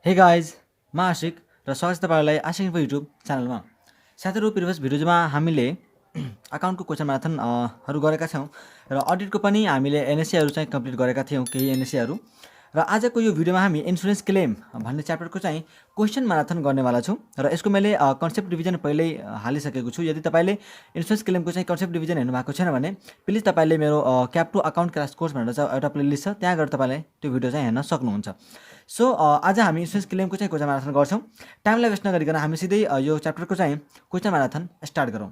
Hey guys म आशिक र स्वागत छ तपाईँहरूलाई आशिक इन्फो युट्युब च्यानलमा। साथीहरू, प्रिभियस भिडियोजमा हामीले अकाउन्टको क्वेसन म्याराथन हरू गरेका छौँ र अडिटको पनि हामीले एनएससीहरू चाहिँ कम्प्लिट गरेका थियौँ, केही एनएससीहरू। र आजको यो भिडियोमा हामी इन्सुरेन्स क्लेम भन्ने च्याप्टरको चाहिँ क्वेसन म्याराथन गर्नेवाला छौँ र यसको मैले कन्सेप्ट डिभिजन पहिल्यै हालिसकेको छु। यदि तपाईँले इन्सुरेन्स क्लेमको चाहिँ कन्सेप्ट डिभिजन हेर्नु भएको छैन भने प्लिज तपाईँले मेरो cap to account cross course भनेर चाहिँ एउटा प्लेलिस्ट छ, त्यहाँ गएर तपाईँले त्यो भिडियो चाहिँ हेर्न सक्नुहुन्छ। सो आज हामी इन्सुरेन्स क्लेमको चाहिँ क्वेसन म्याराथन गर्छौँ। टाइमलाई वेस्ट नगरिकन हामी सिधै यो च्याप्टरको चाहिँ क्वेसन म्याराथन स्टार्ट गरौँ।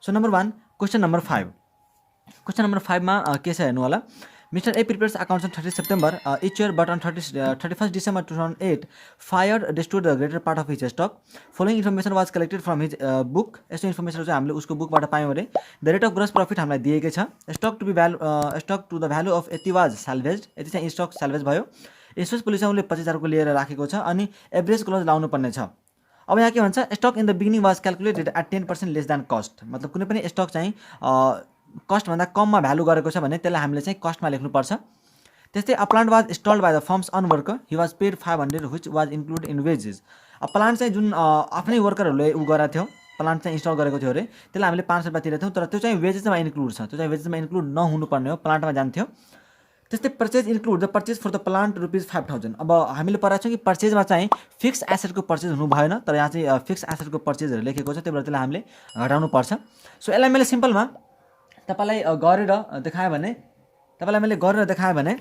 So number 1, question number 5। Question number 5 मा के छ हेर्नु होला। Mr. A prepares accounts on 30 September each year, but on 31st December 2008, fired destroyed the greater part of his stock. Following information was collected from his book. यस्तो information चाहिँ हामीले उसको बुकबाट पायौँ अरे। The rate of gross profit हामीलाई दिएकै छ। Stock to the value of यति वाज साल्भेज, यति चाहिँ स्टक साल्भेज भयो। इन्सुरेन्स पोलिसी उसले 25,000 लिएर राखेको छ अनि एभरेज क्लोज लाउनु पर्ने छ। अब यहाँ के भन्छ, stock in the beginning was calculated at 10% less than cost. मतलब कुनै पनि स्टक चाहिँ कस्टभन्दा कममा भ्यालु गरेको छ भने त्यसलाई हामीले चाहिँ कस्टमा लेख्नुपर्छ। त्यस्तै a plant was installed by the firm's own worker, he was paid 500 which was include in wages. अब प्लान्ट चाहिँ जुन आफ्नै वर्करहरूले गरेको थियो, प्लान्ट चाहिँ इन्स्टल गरेको थियो अरे, त्यसलाई हामीले 500 रुपियाँ तिरेको थियौँ, तर त्यो चाहिँ वेजेसमा इन्क्लुड छ, त्यो चाहिँ वेजेसमा इन्क्लुड नहुनुपर्ने हो, प्लान्टमा जान्थ्यो। त्यस्तै purchase include the purchase for the plant ₹5,000। अब हामीले पढाएको छौँ कि पर्चेजमा चाहिँ फिक्स एसेटको पर्चेज हुनु भएन, तर यहाँ चाहिँ फिक्स एसेटको पर्चेजहरू लेखेको छ, त्यही भएर त्यसलाई हामीले घटाउनु पर्छ। सो यसलाई मैले सिम्पलमा तपाईँलाई गरेर देखाएँ भने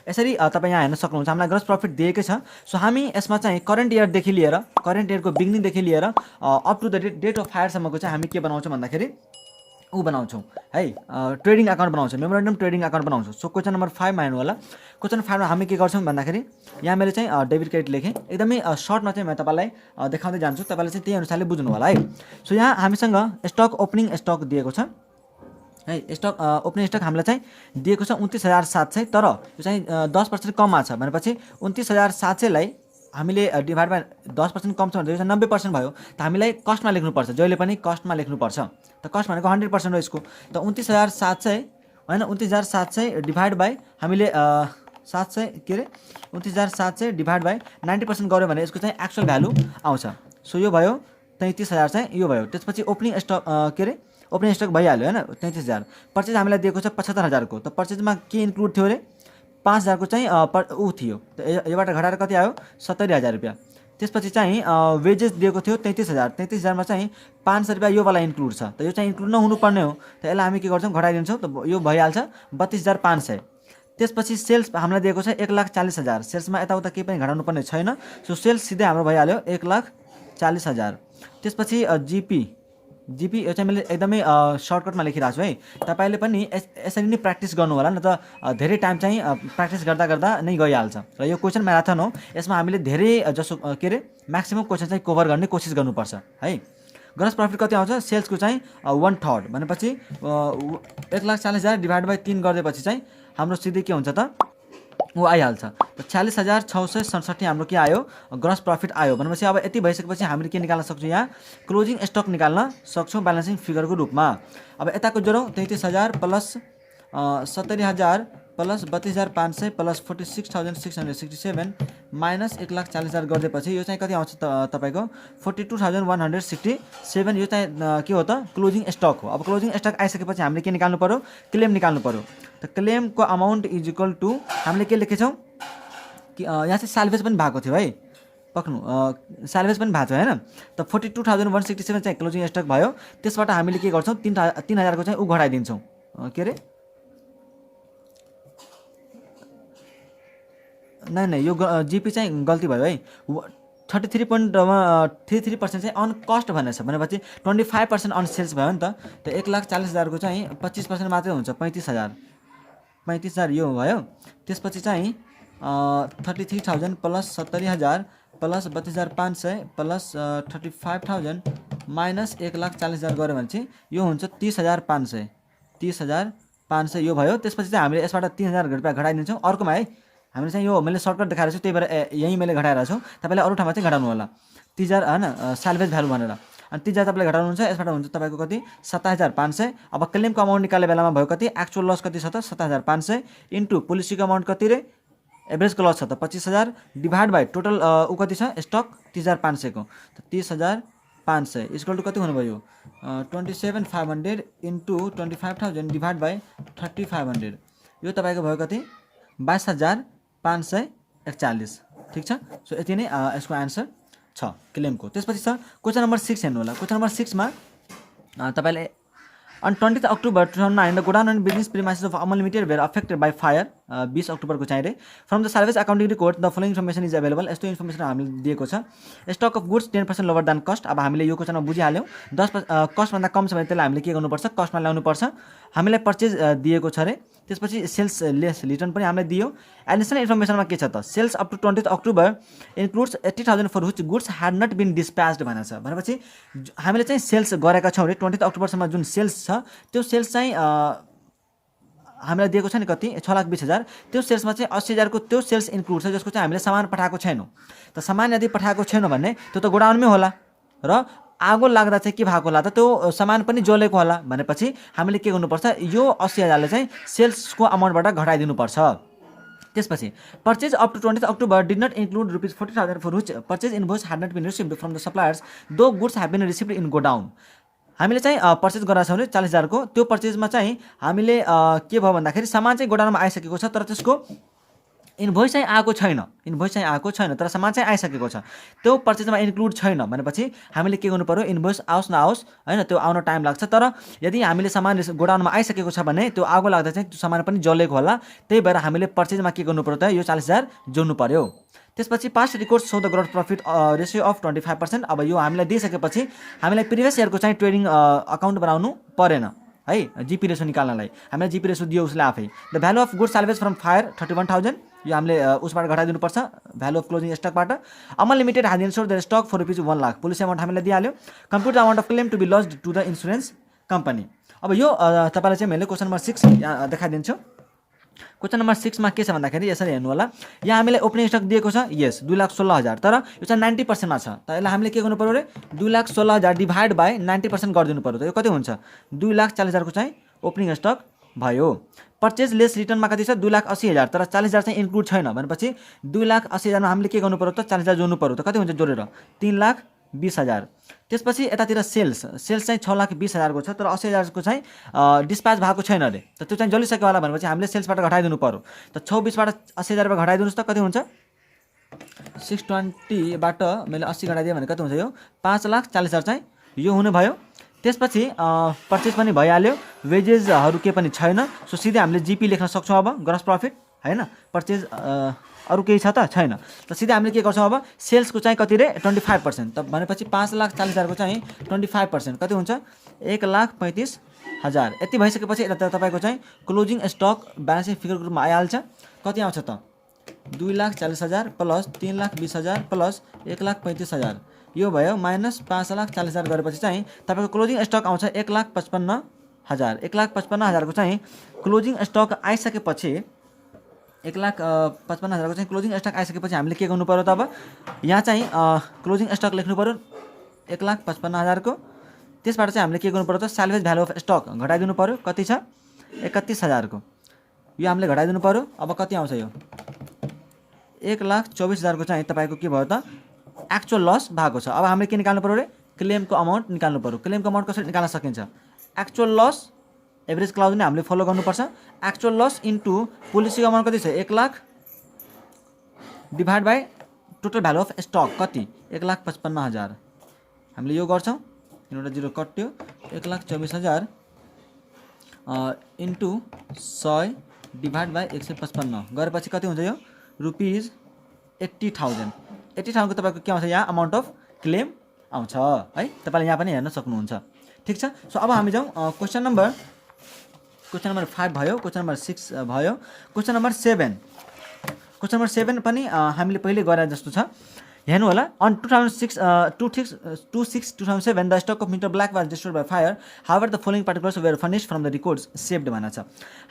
यसरी तपाईँ यहाँ हेर्न सक्नुहुन्छ। हामीलाई ग्रोस प्रफिट दिएकै छ। सो हामी यसमा चाहिँ करेन्ट इयरको बिगिनिङदेखि लिएर up to the date of फायरसम्मको चाहिँ हामी के बनाउँछौँ भन्दाखेरि बनाउँछौँ है, ट्रेडिङ अकाउन्ट बनाउँछौँ, मेमोरेन्डम ट्रेडिङ अकाउन्ट बनाउँछौँ। सो क्वेसन नम्बर 5 मा हेर्नु होला। क्वेसन 5 मा हामी के गर्छौँ भन्दाखेरि यहाँ मैले चाहिँ डेबिट क्रेडिट लेखेँ, एकदमै सर्टमा चाहिँ म तपाईँलाई देखाउँदै जान्छु, तपाईँले चाहिँ त्यही अनुसारले बुझ्नु होला है। सो यहाँ हामीसँग स्टक ओपनिङ स्टक दिएको छ है। स्टक ओपनिङ स्टक हामीलाई चाहिँ दिएको छ 29,700, तर यो चाहिँ 10% कममा छ भनेपछि 29,700लाई हामीले डिभाइड बाई 10% कम छ भने यो चाहिँ 90% भयो। त हामीलाई कस्टमा लेख्नुपर्छ, जहिले पनि कस्टमा लेख्नुपर्छ। त कस्ट भनेको 100% हो यसको। त 29,700 होइन, 29,700 डिभाइड बाई हामीले 29,700 डिभाइड बाई 90% गऱ्यो भने यसको चाहिँ एक्चुअल भ्यालु आउँछ। सो यो भयो 33,000 चाहिँ यो भयो। त्यसपछि ओपनिङ स्टक ओपनिङ स्टक भइहाल्यो होइन, 33,000। पर्चेज हामीलाई दिएको छ 75,000 को। त पर्चेजमा के इन्क्लुड थियो अरे, 5,000 को चाहिँ थियो। त योबाट घटाएर कति आयो, 70,000 रुपियाँ। त्यसपछि चाहिँ वेजेस दिएको थियो 33,000। 33,000मा चाहिँ 500 रुपियाँ योवाला इन्क्लुड छ, त यो चाहिँ इन्क्लुड नहुनुपर्ने हो। त यसलाई हामी के गर्छौँ, घटाइदिन्छौँ, त यो भइहाल्छ 32,500। त्यसपछि सेल्स हामीलाई दिएको छ 1,40,000। सेल्समा यताउता केही पनि घटाउनु पर्ने छैन। सो सेल्स सिधै हाम्रो भइहाल्यो 1,40,000। त्यसपछि जिपी यो चाहिँ मैले एकदमै सर्टकटमा लेखिरहेको छु है। तपाईँले पनि यसरी नै प्र्याक्टिस गर्नु होला, न त धेरै टाइम चाहिँ प्र्याक्टिस गर्दा गर्दा नै गइहाल्छ। र यो क्वेसन म्याराथन हो, यसमा हामीले धेरै जसो म्याक्सिमम क्वेसन चाहिँ कभर गर्ने कोसिस गर्नुपर्छ है। ग्रोस प्रफिट कति आउँछ, सेल्सको चाहिँ 1/3 भनेपछि 1,40,000 डिभाइड बाई 3 गरिदिएपछि चाहिँ हाम्रो सिधै के हुन्छ त आइहाल्छ। त 46,667 हाम्रो के आयो, ग्रोस प्रफिट आयो। भनेपछि अब यति भइसकेपछि हामीले के निकाल्न सक्छौँ, यहाँ क्लोजिङ स्टक निकाल्न सक्छौँ ब्यालेन्सिङ फिगरको रूपमा। अब यताको जोडौँ, 33,000 प्लस 70,000 प्लस 32,500 प्लस 46,667 माइनस 1,40,000 गरिदिएपछि यो चाहिँ कति आउँछ तपाईँको 42,167। यो चाहिँ के हो त, क्लोजिङ स्टक हो। अब क्लोजिङ स्टक आइसकेपछि हामीले के निकाल्नु पऱ्यो, क्लेम निकाल्नु पऱ्यो। त क्लेमको अमाउन्ट इज इक्वल टु हामीले के लेखेछौँ कि यहाँ चाहिँ साल्भेज पनि भएको थियो है, पक्नु साल्भेज पनि भएको थियो होइन। त 42,167 चाहिँ क्लोजिङ स्टक भयो। त्यसबाट हामीले के गर्छौँ, 3,000 को चाहिँ घटाइदिन्छौँ, के अरे नै यो जिपी चाहिँ गल्ती भयो है। 33.33% चाहिँ अन कस्ट भनेको छ भनेपछि 25% अन सेल्स भयो नि त। त 1,40,000 को चाहिँ 25% मात्रै हुन्छ, 35,000 यो भयो। त्यसपछि चाहिँ 33,000 प्लस 70,000 प्लस 32,500 प्लस 35,000 माइनस 1,40,000 गऱ्यो भने चाहिँ यो हुन्छ 30,500। 30,500 यो भयो। त्यसपछि चाहिँ हामीले यसबाट 3,000 रुपियाँ घटाइदिन्छौँ अर्कोमा है। हामीले चाहिँ यो मैले सर्टकट देखाएको छु, त्यही भएर यहीँ मैले घटाइरहेको छु। तपाईँले अरू ठाउँमा चाहिँ घटाउनु होला 30,000 होइन, साल्भेज भ्यालु भनेर। अनि 30,000 तपाईँले घटाउनुहुन्छ, यसबाट हुन्छ तपाईँको कति 27,500। अब क्लेमको अमाउन्ट निकाल्ने बेलामा भयो कति, एक्चुअल लस कति छ त 27,500 इन्टु पोलिसीको अमाउन्ट कति रे एभरेजको लस छ त 25,000 डिभाइड बाई टोटल ऊ कति छ स्टक 30,500 को त 30,500 इक्वल टु कति हुनुभयो 27,500 इन्टु 25,000 डिभाइड बाई 3,500 यो तपाईँको भयो कति 22,541 ठिक छ। सो यति नै यसको आन्सर छ क्लेमको। त्यसपछि छ क्वेसन नम्बर 6 हेर्नु होला। क्वेसन नम्बर 6 मा तपाईले On 20th October 2009, the Godown and business premises of Amal Limited were affected by fire. 20 October को चाहिए From the salvage accounting record, the following information is available. यस्तो इन्फर्मेसन हामीले दिएको छ। Stock of goods 10% lower than cost. अब हामीले यो क्वेसनमा बुझिहाल्यौँ 10 cost भन्दा कम छ भने त्यसलाई हामीले के गर्नुपर्छ कस्टमा ल्याउनु पर्छ। हामीलाई परचेज दिएको छ रे त्यसपछि सेल्स लेस रिटर्न पनि हामीले दियो। एडिसनल इन्फर्मेसनमा के छ त sales up to 20th October includes 80,000 for which goods had not been dispatched भनेको छ। भनेपछि हामीले चाहिँ सेल्स गरेका छौँ रे 20th October सम्म जुन सेल्स छ त्यो सेल्स चाहिँ हामीलाई दिएको छ नि कति 6,20,000 त्यो सेल्समा चाहिँ 80,000 को त्यो सेल्स इन्क्लुड छ जसको चाहिँ हामीले सामान पठाएको छैनौँ। त सामान यदि पठाएको छैनौँ भने त्यो त गोडाउनमै होला र आगो लाग्दा चाहिँ के भएको होला त त्यो सामान पनि जलेको होला भनेपछि हामीले के गर्नुपर्छ यो 80,000 ले चाहिँ सेल्सको अमाउन्टबाट घटाइदिनुपर्छ। त्यसपछि purchase up to 20th October did not include rupees 40,000 for which purchase invoice had not been received from the suppliers though goods have been received in godown। हामीले चाहिँ पर्चेज गरेका छौँ 40,000 को त्यो पर्चेजमा चाहिँ हामीले के भयो भन्दाखेरि सामान चाहिँ गोडाउनमा आइसकेको छ तर त्यसको इन्भोइस चाहिँ आएको छैन तर सामान चाहिँ आइसकेको छ त्यो पर्चेजमा इन्क्लुड छैन भनेपछि हामीले के गर्नु पर्यो इन्भोइस आओस् नआओस् हैन त्यो आउन टाइम लाग्छ तर यदि हामीले सामान गोडाउनमा आइसकेको छ भने त्यो आगो लाग्दा चाहिँ त्यो सामान पनि जलेको होला त्यही भएर हामीले पर्चेजमा के गर्नु पर्यो त यो 40,000 जोड्नु पर्यो। त्यसपछि past record so the growth profit ratio of 25%। अब यो हामीलाई दिइसकेपछि हामीलाई प्रिभियस इयरको चाहिँ ट्रेडिङ अकाउन्ट बनाउनु परेन है जीपी रेशियो निकाल्नलाई हामीलाई जीपी रेशियो दियो उसले आफै। The value of good salvage from fire 31,000 यो हामीले उसबाट घटाइदिनुपर्छ भ्यालु अफ क्लोजिङ स्टकबाट। Amal limited has insured the stock for rupees 1 lakh policy amount हामीलाई दिइहाल्यो। Compute the amount of claim to be lodged to the insurance company. अब यो तपाईलाई चाहिँ मैले क्वेसन नम्बर 6 देखाइदिन्छु। क्वेसन नम्बर 6 मा के छ भन्दाखेरि यसरी हेर्नु होला यहाँ हामीलाई ओपनिङ स्टक दिएको छ यस 2,16,000 तर यो चाहिँ 90% मा छ त यसलाई हामीले के गर्नु पर्यो रे 2,16,000 डिभाइड बाइ 90% गरिदिनु पर्यो त यो कति हुन्छ 2,40,000 को चाहिँ ओपनिङ स्टक भयो। पर्चेज लेस रिटर्नमा कति छ 2,80,000 तर 40,000 चाहिँ इन्क्लुड छैन भनेपछि 2,80,000 मा हामीले के गर्नु पर्यो त 40,000 जोड्नु पर्यो त कति हुन्छ जोडेर 3,20,000। त्यसपछि यतातिर सेल्स चाहिँ 6,20,000 को छ तर 80,000 को चाहिँ डिस्प्याच भएको छैन रे त त्यो चाहिँ जलिसक्यो होला भनेपछि हामीले सेल्सबाट घटाइदिनु पर्यो त 26 बाट 80,000 रुपैयाँ घटाइदिनुस् त कति हुन्छ 620 बाट मैले 80 घटाइदिए भने कति हुन्छ यो 5,40,000 चाहिँ यो हुने भयो। त्यसपछि पर्चेज पनि भइहाल्यो वेजेसहरु के पनि छैन सो सिधै हामीले जीपी लेख्न सक्छौं अब ग्रस प्रॉफिट हैन पर्चेज अरु केही छ त छैन त सिधै हामीले के गर्छौं अब सेल्स को चाहिँ कति रे 25% त भनेपछि 5,40,000 को चाहिँ 25% कति हुन्छ 1,35,000। यति भइसकेपछि यता तपाईको चाहिँ closing stock balance sheet figure ग्रुपमा आइहाल्छ कति आउँछ त 2,40,000 प्लस 3,20,000 प्लस 1,35,000 यो भयो माइनस 5,40,000 गरेपछि चाहिँ तपाईको क्लोजिङ स्टक आउँछ 1,55,000 1,55,000 को चाहिँ क्लोजिङ स्टक आइसकेपछि 1,55,000 को चाहिँ क्लोजिङ स्टक आइसकेपछि हामीले के गर्नु पर्यो त अब यहाँ चाहिँ क्लोजिङ स्टक लेख्नु पर्यो 1,55,000 को त्यसबाट चाहिँ हामीले के गर्नु पर्यो त साल्भेज भ्यालु अफ स्टक घटाइदिनु पर्यो कति छ 31,000 को यो हामीले घटाइदिनु पर्यो अब कति आउँछ यो 1,24,000 को चाहिँ तपाईको के भयो त एक्चुअल लस भएको छ। अब हामीले के निकाल्नु पर्यो रे क्लेमको अमाउन्ट निकाल्नु पर्यो। क्लेमको अमाउन्ट कसरी निकाल्न सकिन्छ एक्चुअल लस एभरेज क्लाउज नै हामीले फलो गर्नुपर्छ एक्चुअल लस इन्टु पोलिसीको अमाउन्ट कति छ 1 lakh divide by total value of stock कति 1,55,000 हामीले यो गर्छौं एउटा जिरो कट्यो 1,24,000 इन्टु 100 डिभाइड बाइ 155 गरेपछि कति हुन्छ यो रुपीज 80,000 को तपाईको के आउँछ यहाँ अमाउन्ट अफ क्लेम आउँछ है तपाईले यहाँ पनि हेर्न सक्नुहुन्छ ठीक छ। सो अब हामी जाउँ क्वेशन नम्बर 5 भयो क्वेशन नम्बर 6 भयो क्वेशन नम्बर 7 पनि हामीले पहिले गरे जस्तो छ हेर्नु होला on 26/26/2007 the stock of mister Black was destroyed by fire however the following particulars were furnished from the records saved भनेको छ।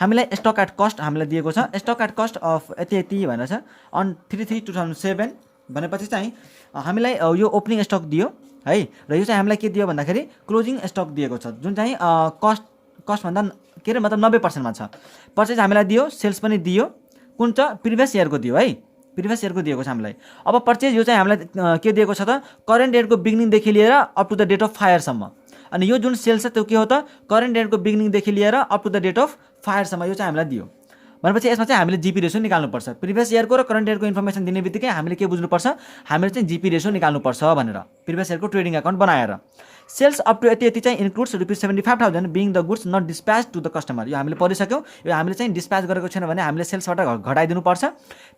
हामीलाई स्टक एट कस्ट हामीलाई दिएको छ स्टक एट कस्ट अफ यति भनेको छ अन 3/3/2007 भनेपछि चाहिँ हामीलाई यो ओपनिङ स्टक दियो है र यो चाहिँ हामीलाई के दियो भन्दाखेरि क्लोजिङ स्टक दिएको छ जुन चाहिँ कस्ट भन्दा के रे मतलब 90% मा छ। पर्चेज हामीलाई दियो सेल्स पनि दियो कुन छ प्रिभियस इयरको दियो है, प्रिभियस इयरको दिएको छ हामीलाई। अब पर्चेज यो चाहिँ हामीलाई के दिएको छ त करेन्ट इयरको बिगिनिङदेखि लिएर up to the date of फायरसम्म। अनि यो जुन सेल्स छ त्यो के हो त करेन्ट इयरको बिगिनिङदेखि लिएर up to the date of फायरसम्म यो चाहिँ हामीलाई दियो। भनेपछि यसमा चाहिँ हामीले जिपी रेसो निकाल्नुपर्छ। प्रिभियस इयरको र करेन्ट इयरको इन्फर्मेसन दिने बित्तिकै हामीले के बुझ्नुपर्छ हामीले चाहिँ जिपी रेसो निकाल्नुपर्छ भनेर प्रिभियस इयरको ट्रेडिङ अकाउन्ट बनाएर। सेल्स अप टु यति चाहिँ includes ₹75,000 being the goods not dispatch to the customer. यो हामीले पढिसक्यौँ। यो हामीले चाहिँ डिस्प्याच गरेको छैन भने हामीले सेल्सबाट घटाइदिनुपर्छ।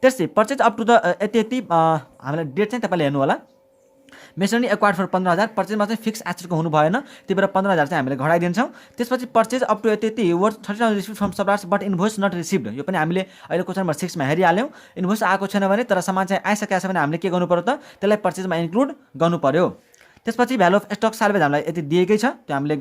त्यसै पर्चेज अप टु द यति हामीलाई डेट चाहिँ तपाईँले हेर्नु होला। मेसनरी एक्वायर्ड फर 15,000 पर्चेजमा चाहिँ फिक्स एसेटको हुनु भएन, त्यही भएर 15,000 चाहिँ हामीले घटाइदिन्छौँ। त्यसपछि पर्चेज अप टु यति worth 30,000 receive from suppliers but invoice not received. यो पनि हामीले अहिले क्वेसन नम्बर 6 मा हेरिहाल्यौँ। इन्भोइस आएको छैन भने तर सामान चाहिँ आइसकेको छ भने हामीले के गर्नु पर्यो त त्यसलाई पर्चेजमा इन्क्लुड गर्नु पर्यो। त्यसपछि भ्यालु अफ स्टक साल्भेज हामीलाई यति दिएकै छ, त्यो हामीले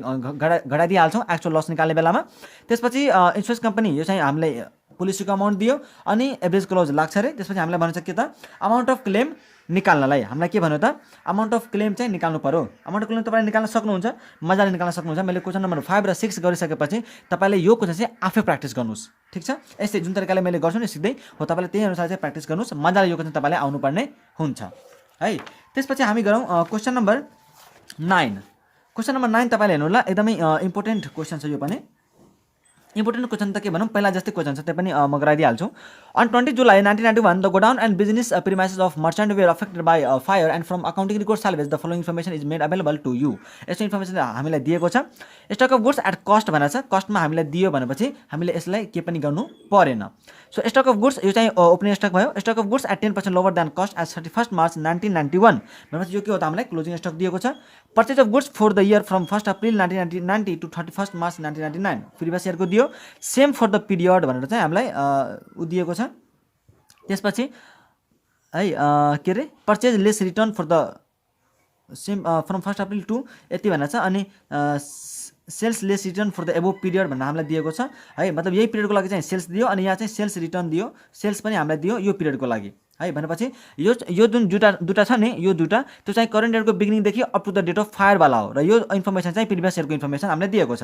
घटाइदिइहाल्छौँ एक्चुअल लस निकाल्ने बेलामा। त्यसपछि इन्सुरेन्स कम्पनी यो चाहिँ हामीलाई पोलिसीको अमाउन्ट दियो अनि एभरेज क्लोज लाग्छ अरे। त्यसपछि हामीलाई भन्छ के त अमाउन्ट अफ क्लेम निकाल्नलाई हामीलाई के भन्यो त अमाउन्ट अफ क्लेम चाहिँ निकाल्नु पर्यो। अमाउन्ट अफ क्लेम तपाईँले निकाल्न सक्नुहुन्छ, मजाले निकाल्न सक्नुहुन्छ। मैले क्वेसन नम्बर 5 र 6 गरिसकेपछि तपाईँले यो क्वेसन चाहिँ आफै प्र्याक्टिस गर्नुहोस्, ठिक छ। यस्तै जुन तरिकाले मैले गर्छु नि सिधै हो तपाईँले त्यही अनुसार चाहिँ प्र्याक्टिस गर्नुहोस्, मजाले यो क्वेसन तपाईँलाई आउनुपर्ने हुन्छ है। त्यसपछि हामी गरौँ क्वेसन नम्बर 9। क्वेसन नम्बर 9 तपाईँले हेर्नु होला, एकदमै इम्पोर्टेन्ट क्वेसन छ। यो पनि इम्पोर्टेन्ट क्वेसन त के भनौँ पहिला जस्तै क्वेसन छ, त्यो पनि म गराइदिइहाल्छु। On 20 July 1991 the godown and business premises of merchant were affected by fire and from accounting record salvage the following information is made available to you. यस्तो इन्फर्मेसन हामीलाई दिएको छ। Stock of goods at cost भनेर छ, कस्टमा हामीलाई दियो भनेपछि हामीले यसलाई के पनि गर्नु परेन। सो स्टक अफ गुड्स यो चाहिँ ओपनिङ स्टक भयो। Stock of goods at 10% lower than cost as 31 March 1991 भनेपछि यो के हो त हामीलाई क्लोजिङ स्टक दिएको छ। Purchase of goods for the year from 1 April 1990 to 31 March 1999 previous इयरको दियो। सेम फर द पिरियड भनेर चाहिँ हामीलाई दिएको छ। त्यसपछि है के अरे purchase less return for the same from 1 April to यति भनेर छ। अनि sales less return for the above period भनेर हामीलाई दिएको छ है। मतलब यही पिरियडको लागि चाहिँ सेल्स दियो अनि यहाँ चाहिँ सेल्स रिटर्न दियो, सेल्स पनि हामीलाई दियो यो पिरियडको लागि है। भनेपछि यो जुन दुटा छ नि यो दुटा त्यो चाहिँ करेन्ट इयरको बिगिनिङदेखि up to the date of फायरवाला हो र यो इन्फर्मेसन चाहिँ प्रिभियस इयरको इन्फर्मेसन हामीलाई दिएको छ।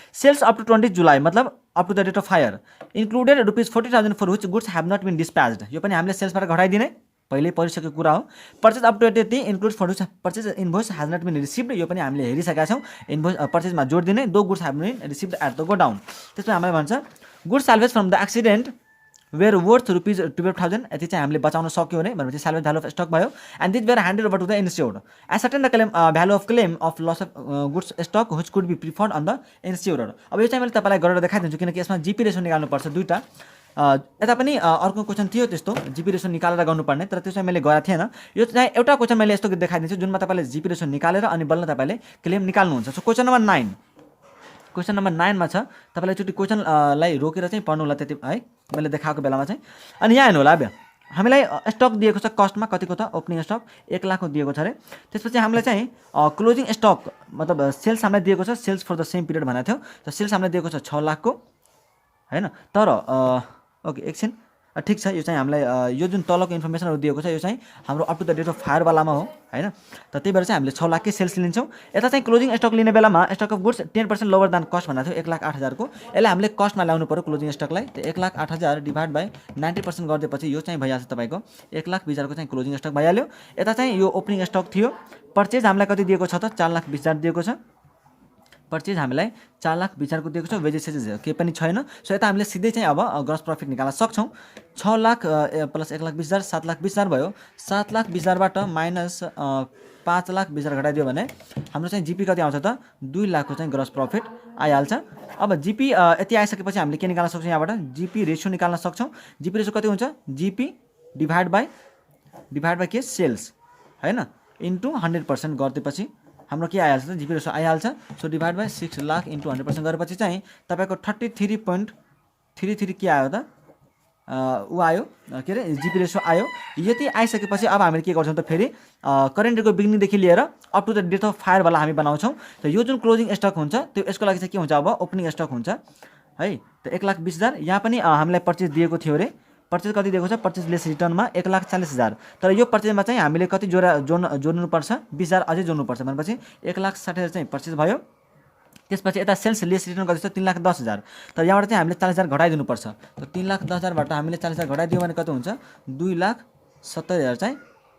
सेल्स अप टु 20 जुलाई मतलब up to the date of fire included ₹40,000 for which goods have not been dispatched. यो पनि हामीले सेल्सबाट घटाइदिने पहिले परिसकेको कुरा हो। पर्चेज अप टु यति include for which purchase invoice has not been received यो पनि हामीले हेरिसकेका छौँ। इन्भोइस पर्चेजमा जोड दिने though goods have been received at the godown. त्यसमा हामीलाई भन्छ goods salvage from the accident were worth ₹12,000 यति चाहिँ हामीले बचाउन सक्यो भने भनेपछि साल्भेज भ्यालु अफ स्टक भयो। And this were handed over to the insured ascertain the claim value of claim of loss of goods stock which could be preferred on the insured. अब यो चाहिँ मैले तपाईँलाई गरेर देखाइदिन्छु किनकि यसमा जिपी रेसो निकाल्नुपर्छ दुईवटा। यता पनि अर्को क्वेसन थियो त्यस्तो जिपी रेसो निकालेर गर्नुपर्ने, तर त्यो चाहिँ मैले गरेको थिएन। यो चाहिँ एउटा क्वेसन मैले यस्तो देखाइदिन्छु जुनमा तपाईँले जिपी रेसो निकालेर अनि बल्ल तपाईँले क्लेम निकाल्नुहुन्छ। So question number 9 question number 9 मा छ, तपाईँले एकचोटि क्वेसनलाई रोकेर चाहिँ पढ्नु होला त्यति है मैले देखाएको बेलामा चाहिँ। अनि यहाँ हेर्नु होला अब हामीलाई स्टक दिएको छ कस्टमा कतिको त ओपनिङ स्टक 1 लाखको दिएको छ अरे। त्यसपछि हामीलाई चाहिँ क्लोजिङ स्टक मतलब सेल्स हामीलाई दिएको छ, sales for the same period भनेको थियो। त सेल्स हामीलाई दिएको छ 6 लाखको हैन। तर ओके एकछिन ठिक छ, यो चाहिँ हामीलाई यो जुन तलको इन्फर्मेसनहरू दिएको छ यो चाहिँ हाम्रो up to the date of फायरवालामा हो हैन। त त्यही भएर चाहिँ हामीले 6 लाखकै सेल्स लिन्छौँ। यता चाहिँ क्लोजिङ स्टक लिने बेलामा stock of goods 10% lower than cost भनेको थियो 1,08,000 को। यसलाई हामीले कस्टमा ल्याउनु पर्यो क्लोजिङ स्टकलाई। त्यो 1,08,000 डिभाइड बाई 90% गरिदिएपछि यो चाहिँ भइहाल्छ तपाईँको 1,20,000 को चाहिँ क्लोजिङ स्टक भइहाल्यो। यता चाहिँ यो ओपनिङ स्टक थियो। पर्चेज हामीलाई कति दिएको छ त 4,20,000 दिएको छ। पर्चेज हामीलाई 4,20,000 को दिएको छ। वेजेस केही पनि छैन। सो यता हामीले सिधै चाहिँ अब ग्रस प्रफिट निकाल्न सक्छौँ। 6 लाख प्लस 1,20,000 7,20,000 भयो। 7,20,000 बाट माइनस 5,20,000 घटाइदियो भने हाम्रो चाहिँ जिपी कति आउँछ त 2 लाखको चाहिँ ग्रस प्रफिट आइहाल्छ। अब जिपी यति आइसकेपछि हामीले के निकाल्न सक्छौँ यहाँबाट जिपी रेसियो निकाल्न सक्छौँ। जिपी रेसियो कति हुन्छ जिपी डिभाइड बाई के सेल्स हैन इन्टु 100% गरिदिएपछि हाम्रो के आइहाल्छ त जिपी रेसियो आइहाल्छ। So divide by 6 lakh into 100% गरेपछि चाहिँ तपाईँको 33.33 के आयो त ऊ आयो के अरे जिपी रेसियो आयो। यति आइसकेपछि अब हामीले के गर्छौँ त फेरि करेन्ट इयरको बिगिनिङदेखि लिएर up to the date of फायरवाला हामी बनाउँछौँ। त यो जुन क्लोजिङ स्टक हुन्छ त्यो यसको लागि चाहिँ के हुन्छ अब ओपनिङ स्टक हुन्छ है। त 1,20,000 यहाँ पनि हामीलाई पर्चेज दिएको थियो अरे। पर्चेज कति दिएको छ पर्चेज लेस रिटर्नमा 1,40,000। तर यो पर्चेजमा चाहिँ हामीले कति जोड्नुपर्छ 20,000 अझै जोड्नुपर्छ भनेपछि 1,60,000 चाहिँ पर्चेज भयो। त्यसपछि यता सेल्स लेस रिटर्न कति छ 3,10,000 तर यहाँबाट चाहिँ हामीले 40,000 घटाइदिनुपर्छ। त 3,10,000बाट हामीले 40,000 घटाइदियो भने कति हुन्छ 2,70,000 चाहिँ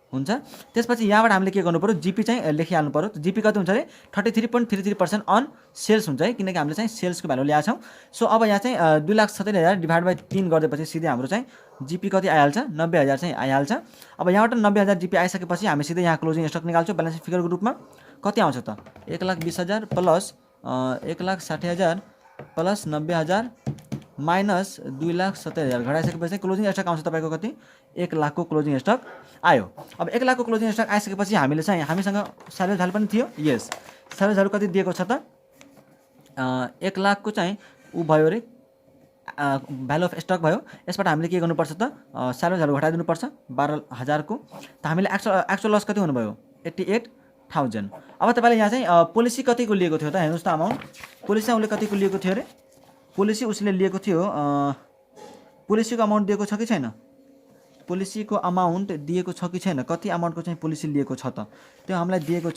हुन्छ। त्यसपछि यहाँबाट हामीले के गर्नु पर्यो जिपी चाहिँ लेखिहाल्नु पर्यो। त जिपी कति हुन्छ अरे 33.33% अन सेल्स हुन्छ है, किनकि हामीले चाहिँ सेल्सको भ्यालु ल्याएको छौँ। सो अब यहाँ चाहिँ 2,70,000 डिभाइड बाई 3 गरिदिएपछि सिधै हाम्रो चाहिँ जिपी कति आइहाल्छ 90,000 चाहिँ आइहाल्छ। अब यहाँबाट 90,000 जिपी आइसकेपछि हामी सिधै यहाँ क्लोजिङ स्टक निकाल्छौँ ब्यालेन्स सिट फिगरको रूपमा। कति आउँछ त 1,20,000 प्लस 1,60,000 प्लस 90,000 माइनस 2,70,000 घटाइसकेपछि क्लोजिङ स्टक आउँछ तपाईँको कति 1,00,000 को क्लोजिङ स्टक आयो। अब 1,00,000 को क्लोजिङ स्टक आइसकेपछि हामीले चाहिँ हामीसँग स्यालेज भ्यालु पनि थियो। यस स्यालेज भ्यालु कति दिएको छ त 1,00,000 को चाहिँ ऊ भयो अरे भ्यालु अफ स्टक भयो। यसबाट हामीले के गर्नुपर्छ त स्यालेज भ्यालु घटाइदिनुपर्छ 12,000 को। त हामीले एक्चुअल लस कति हुनुभयो 88,000। अब तपाईँले यहाँ चाहिँ पोलिसी कतिको लिएको थियो त हेर्नुहोस् त अमाउन्ट। पोलिसी उसले कतिको लिएको थियो अरे पोलिसी उसले लिएको थियो पोलिसीको अमाउन्ट दिएको छ कि छैन पोलिसीको अमाउन्ट दिएको छ कि छैन कति अमाउन्टको चाहिँ पोलिसी लिएको छ त त्यो हामीलाई दिएको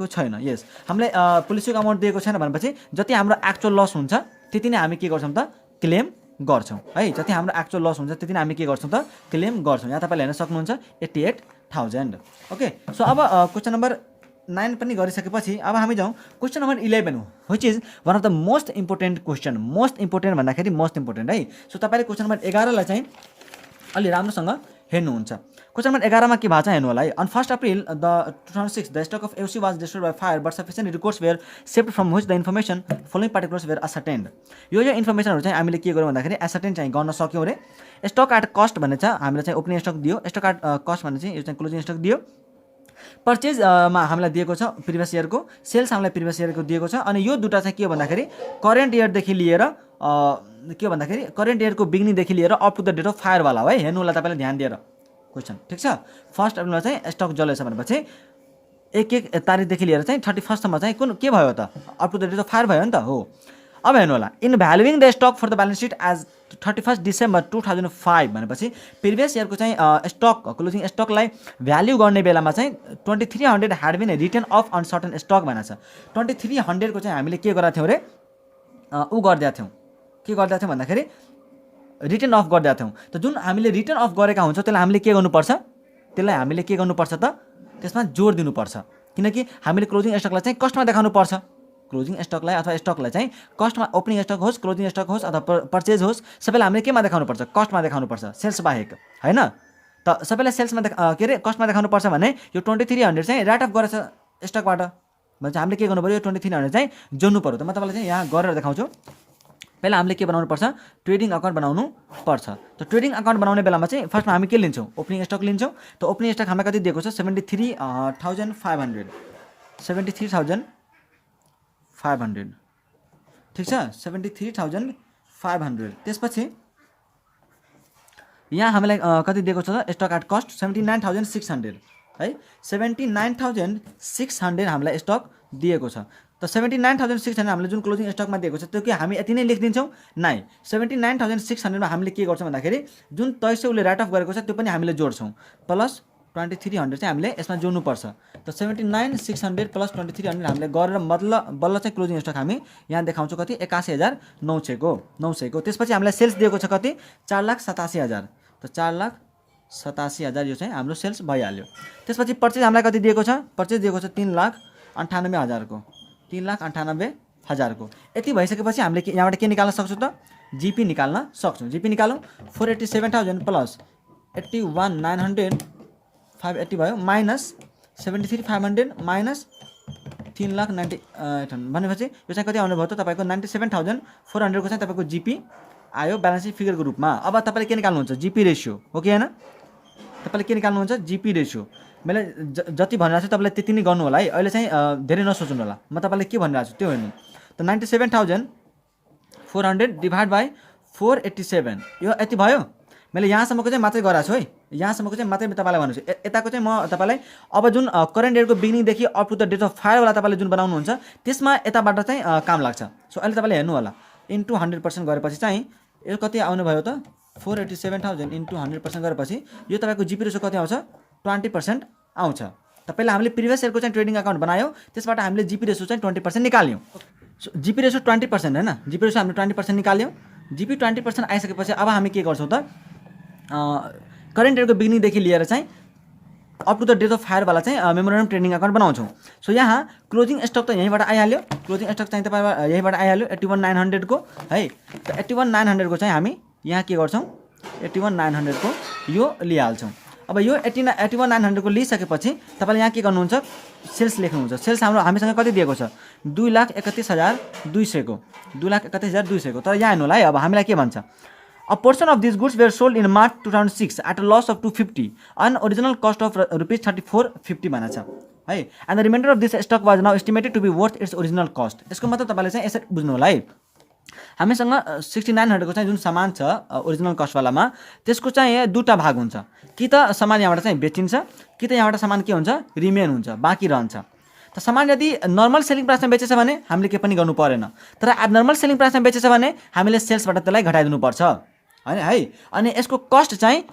छैन। यस हामीलाई पोलिसीको अमाउन्ट दिएको छैन भनेपछि जति हाम्रो एक्चुअल लस हुन्छ त्यति नै हामी के गर्छौँ त क्लेम गर्छौँ है। जति हाम्रो एक्चुअल लस हुन्छ त्यति नै हामी के गर्छौँ त क्लेम गर्छौँ। यहाँ तपाईँले हेर्न सक्नुहुन्छ 88,000। ओके सो अब क्वेसन नम्बर 9 पनि गरिसकेपछि अब हामी जाउँ क्वेसन नम्बर 11 हो which is one of the most important question. Most important भन्दाखेरि मोस्ट इम्पोर्टेन्ट है। सो तपाईँले क्वेसन नम्बर 11 लाई चाहिँ अलि राम्रोसँग हेर्नुहुन्छ। क्वेसन नम्बर 11 मा के भएको छ हेर्नु होला है। On 1 April 2006 the stock of FC was destroyed by fire but sufficient records were saved from which the information following particulars were ascertained. यो इन्फर्मेसनहरू चाहिँ हामीले के गर्यौँ भन्दाखेरि एसर्टेन चाहिँ गर्न सक्यौँ रे। स्टक एट कस्ट भन्ने छ हामीले चाहिँ ओपनिङ स्टक दियो। स्टक एट कस्ट भन्ने चाहिँ यो चाहिँ क्लोजिङ स्टक दियो। परचेजमा हामीलाई दिएको छ प्रिभियस इयरको। सेल्स हामीलाई प्रिभियस इयरको दिएको छ। अनि यो दुटा चाहिँ के हो भन्दाखेरि करेन्ट इयरदेखि लिएर के हो भन्दाखेरि करेन्ट इयरको बिगिनिङदेखि लिएर up to the date of फायरवाला है। हेर्नु होला तपाईँले ध्यान दिएर क्वेसन ठिक छ। 1 अप्रिलमा चाहिँ स्टक जलेछ भनेपछि एक तारिकदेखि लिएर चाहिँ 31 सम्म चाहिँ कुन के भयो त up to the date of fire भयो नि त हो। अब हेर्नु होला in valuing the stock for the balance sheet as 31 December 2005 भनेपछि प्रिभियस इयरको चाहिँ स्टक क्लोजिङ स्टकलाई भ्याल्यु गर्ने बेलामा चाहिँ 2300 had been return of uncertain stock भनेको छ। 2300 को चाहिँ हामीले के गरेका थियौँ रे ऊ गरिदिएको थियौँ के गरिदिएको थियौँ भन्दाखेरि रिटर्न अफ गरिदिएको थियौँ। त जुन हामीले रिटर्न अफ गरेका हुन्छौँ त्यसलाई हामीले के गर्नुपर्छ त त्यसमा जोड दिनुपर्छ। किनकि हामीले क्लोजिङ स्टकलाई चाहिँ कस्टमा देखाउनु पर्छ। क्लोजिङ स्टकलाई अथवा स्टकलाई चाहिँ कस्टमा ओपनिङ स्टक होस् क्लोजिङ स्टक होस् अथवा पर्चेज होस् सबैलाई हामीले केमा देखाउनु पर्छ कस्टमा देखाउनु पर्छ सेल्स बाहेक हैन। त सबैलाई सेल्समा के अरे कस्टमा देखाउनु पर्छ भने यो 2300 चाहिँ राइट अफ गरेछ स्टकबाट भने चाहिँ हामीले के गर्नु पर्यो यो 2300 चाहिँ जोड्नु पर्यो। त म तपाईँलाई चाहिँ यहाँ गरेर देखाउँछु। पहिला हामीले के बनाउनु पर्छ ट्रेडिङ अकाउन्ट बनाउनु पर्छ। त ट्रेडिङ अकाउन्ट बनाउने बेलामा चाहिँ फर्स्टमा हामी के लिन्छौँ ओपनिङ स्टक लिन्छौँ। त ओपनिङ स्टक हामीलाई कति दिएको छ 73,500 ठिक छ 73,500। त्यसपछि यहाँ हामीलाई कति दिएको छ त स्टक एट कस्ट 79,600 है। 79,600 हामीलाई स्टक दिएको छ। त 79,600 हामीले जुन क्लोजिङ स्टकमा दिएको छ त्यो के हामी यति नै लेखिदिन्छौँ नाइ 79,600 मा हामीले के गर्छौँ भन्दाखेरि जुन 2300 उसले राइट अफ गरेको छ त्यो पनि हामीले जोड्छौँ प्लस 2300 चाहिँ हामीले यसमा जोड्नुपर्छ। त 79,600 प्लस 2300 हामीले गरेर बल्ल चाहिँ क्लोजिङ स्टक हामी यहाँ देखाउँछौँ कति 81,900 को। त्यसपछि हामीलाई सेल्स दिएको छ कति 4,87,000। त 4,87,000 यो चाहिँ हाम्रो सेल्स भइहाल्यो। त्यसपछि पर्चेज हामीलाई कति दिएको छ पर्चेज दिएको छ 3,98,000 को 3,98,000 को। यति भइसकेपछि हामीले यहाँबाट के निकाल्न सक्छौँ त जिपी निकाल्न सक्छौँ। जिपी निकालौँ 487,000 प्लस 81,900 580 भयो माइनस 73,500 माइनस 3,98,000 भनेपछि यो चाहिँ कति आउनु भयो त तपाईँको 97,400 को चाहिँ तपाईँको जिपी आयो ब्यालेन्स सिट फिगरको रूपमा। अब तपाईँले के निकाल्नुहुन्छ जिपी रेसियो हो कि होइन तपाईँले के निकाल्नुहुन्छ जिपी रेसियो। मैले जति भनिरहेको छु तपाईँले त्यति नै गर्नु होला है। अहिले चाहिँ धेरै नसोच्नु होला म तपाईँले के भनिरहेको छु त्यो हेर्नु। त 97,400 डिभाइड बाई 487 यो यति भयो। मैले यहाँसम्मको चाहिँ मात्रै गराएको छु है यहाँसम्मको चाहिँ मात्रै तपाईँलाई भन्छु। यताको चाहिँ म तपाईँलाई अब जुन करेन्ट इयरको बिगिनिङदेखि up to the date of फायरवाला तपाईँले जुन बनाउनुहुन्छ त्यसमा यताबाट चाहिँ काम लाग्छ। सो अहिले तपाईँले हेर्नु होला इन्टु 100% गरेपछि चाहिँ यो कति आउनु भयो त 487,000 इन्टु 100% गरेपछि यो तपाईँको जिपी रेसो कति आउँछ 20% आउँछ। त त पहिला हामीले प्रिभियस इयरको चाहिँ ट्रेडिङ अकाउन्ट बनायो, त्यसबाट हामीले जिपी रेसो चाहिँ 20% निकाल्यौँ। जिपी रेसो 20% होइन, जिपी रेसो हामीले 20% निकाल्यौँ। जिपी 20% आइसकेपछि अब हामी के गर्छौँ त करेन्ट इयरको बिगिनिङदेखि लिएर चाहिँ up to the date of फायरवाला चाहिँ मेमोरेन्डम ट्रेडिङ अकाउन्ट बनाउँछौँ। सो यहाँ क्लोजिङ स्टक त यहीँबाट आइहाल्यो, क्लोजिङ स्टक चाहिँ तपाईँ यहीँबाट आइहाल्यो 81,900 को है। त 81,900 को चाहिँ हामी यहाँ के गर्छौँ 81,900 को यो लिइहाल्छौँ। अब यो 81,900 को लिइसकेपछि तपाईँले यहाँ के गर्नुहुन्छ सेल्स लेख्नुहुन्छ। सेल्स हामीसँग कति दिएको छ 2,31,200 को 2,31,200 को। तर यहाँ हेर्नु होला है, अब हामीलाई के भन्छ A portion of these goods were sold in March 2006 at a loss of 250 and original cost of rupees 3450 भनेको छ है। And the remainder of this stock was now estimated to be worth its original cost। यसको मतलब तपाईँले चाहिँ यसरी बुझ्नु होला है, हामीसँग 6900 को चाहिँ जुन सामान छ ओरिजिनल कस्टवालामा त्यसको चाहिँ दुईवटा भाग हुन्छ, कि त सामान यहाँबाट चाहिँ बेचिन्छ कि त यहाँबाट सामान के हुन्छ रिमेन हुन्छ, बाँकी रहन्छ। त सामान यदि नर्मल सेलिङ प्राइसमा बेचेछ भने हामीले के पनि गर्नु परेन, तर एबनर्मल सेलिङ प्राइसमा बेचेछ भने हामीले सेल्सबाट त्यसलाई घटाइदिनुपर्छ हैन है। अनि यसको कस्ट चाहिँ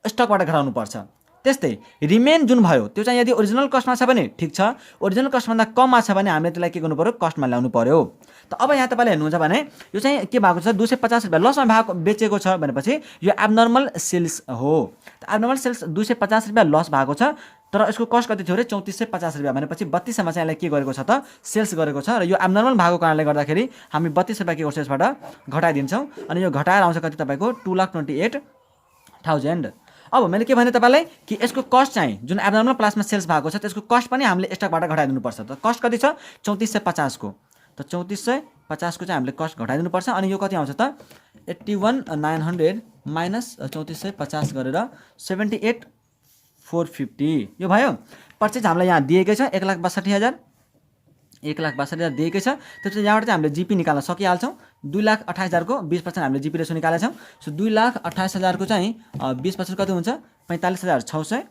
स्टकबाट घटाउनुपर्छ। त्यस्तै रिमेन जुन भयो त्यो चाहिँ यदि ओरिजिनल कस्टमा छ भने ठिक छ, ओरिजिनल कस्टभन्दा कममा छ भने हामीले त्यसलाई के गर्नु पर्यो कस्टमा ल्याउनु पर्यो। त अब यहाँ तपाईँले हेर्नुहुन्छ भने यो चाहिँ के भएको छ 250 रुपियाँ लसमा भएको बेचेको छ भनेपछि यो एबनर्मल सेल्स हो। त एबनर्मल सेल्स 250 रुपियाँ लस भएको छ, तर यसको कस्ट कति थियो अरे 3450 रुपियाँ भनेपछि 32 सम्म चाहिँ यसलाई के गरेको छ त सेल्स गरेको छ। र यो एबनर्मल भएको कारणले गर्दाखेरि हामी 32 रुपियाँ के गर्छौँ यसबाट घटाइदिन्छौँ। अनि यो घटाएर आउँछ कति तपाईँको 2,28,000। अब मैले के भने तपाईँलाई कि यसको कस्ट चाहिँ जुन एबनर्मल प्लासमा सेल्स भएको छ त्यसको कस्ट पनि हामीले स्टकबाट घटाइदिनुपर्छ। त कस्ट कति छ 3450 को, त 3450 को चाहिँ हामीले कस्ट घटाइदिनुपर्छ। अनि यो कति आउँछ त 81,900 माइनस 3450 गरेर 78,450 यो भयो। पर्चेज हामीलाई यहाँ दिएकै छ 1,62,000 दिएकै छ। त्यसपछि यहाँबाट चाहिँ हामीले जिपी निकाल्न सकिहाल्छौँ। 2,28,000 को 20% हामीले जिपी रेसो निकालेका छौँ। सो 2,28,000 को चाहिँ 20% कति हुन्छ 45,600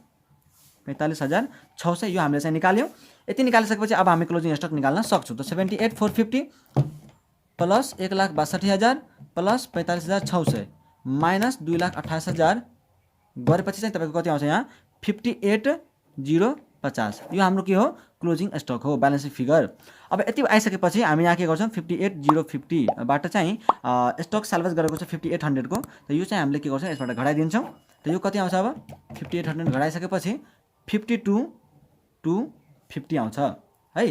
45,600 यो हामीले चाहिँ निकाल्यौँ। यति निकालिसकेपछि अब हामी क्लोजिङ स्टक निकाल्न सक्छौँ। त 78,450 प्लस 1,62,000 प्लस 45,600 माइनस 2,28,000 गरेपछि चाहिँ तपाईँको कति आउँछ यहाँ 58,050 यो हाम्रो के हो क्लोजिङ स्टक हो, ब्यालेन्स सिट फिगर। अब यति आइसकेपछि हामी यहाँ के गर्छौँ 58,050 बाट चाहिँ स्टक साल्भेज गरेको छ 5,800 को। त यो चाहिँ हामीले के गर्छौँ यसबाट घटाइदिन्छौँ। त यो कति आउँछ अब 5,800 घटाइसकेपछि 52,250 आउँछ है,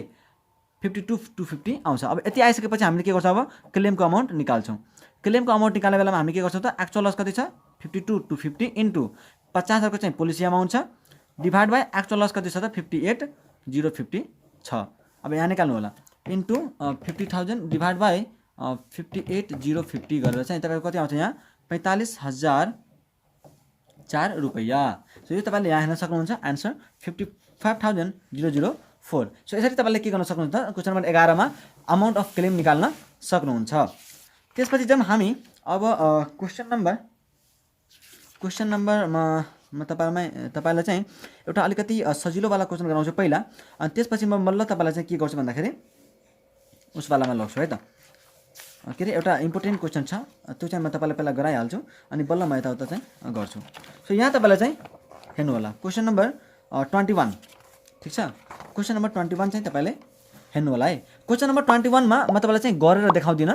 52,250 आउँछ। अब यति आइसकेपछि हामीले के गर्छौँ अब क्लेमको अमाउन्ट निकाल्छौँ। क्लेमको अमाउन्ट निकाल्ने बेलामा हामी के गर्छौँ त एक्चुअल लस कति छ 52,250 इन्टु 50,000 को चाहिँ पोलिसी अमाउन्ट छ डिभाइड बाई एक्चुअल लस कति छ त 58,050 छ। अब यहाँ निकाल्नु होला इन्टु 50,000 डिभाइड बाई 58,050 गरेर चाहिँ तपाईँको कति आउँछ यहाँ 45,004 रुपैयाँ। सो यो तपाईँले यहाँ हेर्न सक्नुहुन्छ एन्सर 55,004। सो यसरी तपाईँले के गर्न सक्नुहुन्छ क्वेसन नम्बर 11 मा अमाउन्ट अफ क्लेम निकाल्न सक्नुहुन्छ। त्यसपछि जब हामी अब क्वेसन नम्बरमा म तपाईँलाई चाहिँ एउटा अलिकति सजिलोवाला क्वेसन गराउँछु पहिला, अनि त्यसपछि म मल्ल तपाईँलाई चाहिँ के गर्छु भन्दाखेरि उसवालामा लग्छु है त। के अरे एउटा इम्पोर्टेन्ट क्वेसन छ त्यो चाहिँ म तपाईँलाई पहिला गराइहाल्छु अनि बल्ल म यताउता चाहिँ गर्छु। सो यहाँ तपाईँलाई चाहिँ हेर्नु होला क्वेसन नम्बर 21 ठिक छ। क्वेसन नम्बर 21 चाहिँ तपाईँले हेर्नु होला है। क्वेसन नम्बर 21 मा म तपाईँलाई चाहिँ गरेर देखाउँदिनँ,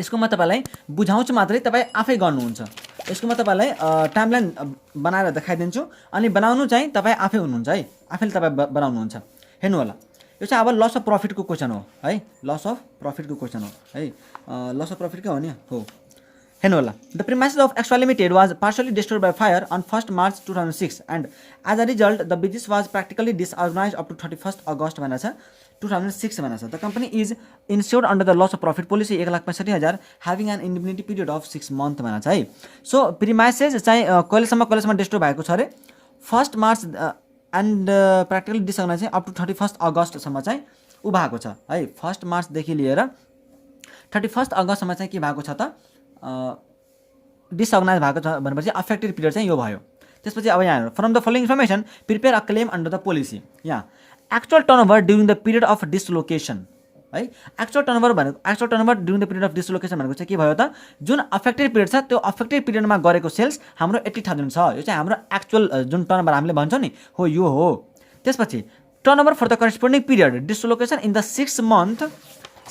यसको म तपाईँलाई बुझाउँछु मात्रै, तपाईँ आफै गर्नुहुन्छ। यसको म तपाईँलाई टाइमलाइन बनाएर देखाइदिन्छु अनि बनाउनु चाहिँ तपाईँ आफै हुनुहुन्छ है, आफैले तपाईँ बनाउनुहुन्छ। हेर्नु होला यो चाहिँ अब लस अफ प्रफिटको क्वेसन हो है, लस अफ प्रफिटको क्वेसन हो है। लस अफ प्रफिट के हो नि हो। हेर्नु होला the premises of extra limited was partly destroyed by fire on 1 March 2006 and as a result the business was practically disorganise up to 31 August भनेको छ 2006 भनेको छ। The company is insured under the loss of profit policy 1,65,000 having an indemnity period of 6 month भनेको छ है। So premises चाहिँ कहिलेसम्म destroy भएको छ अरे 1 March एन्ड प्र्याक्टिकली डिसअर्गनाइज चाहिँ अप टु 31 अगस्तसम्म चाहिँ ऊ भएको छ है। 1 March देखि लिएर 31 अगस्तसम्म चाहिँ के भएको छ त डिसअर्गनाइज भएको छ भनेपछि अफेक्टेड पिरियड चाहिँ यो भयो। त्यसपछि अब यहाँ from the following information prepare a claim under the policy. यहाँ actual turnover during the period of dislocation है। Actual turnover during the period of dislocation भनेको चाहिँ के भयो त जुन अफेक्टेड पिरियड छ त्यो अफेक्टेड पिरियडमा गरेको सेल्स हाम्रो 80,000 छ। यो चाहिँ हाम्रो एक्चुअल जुन टर्नओभर हामीले भन्छौँ नि हो यो हो। त्यसपछि turnover for the corresponding period dislocation in the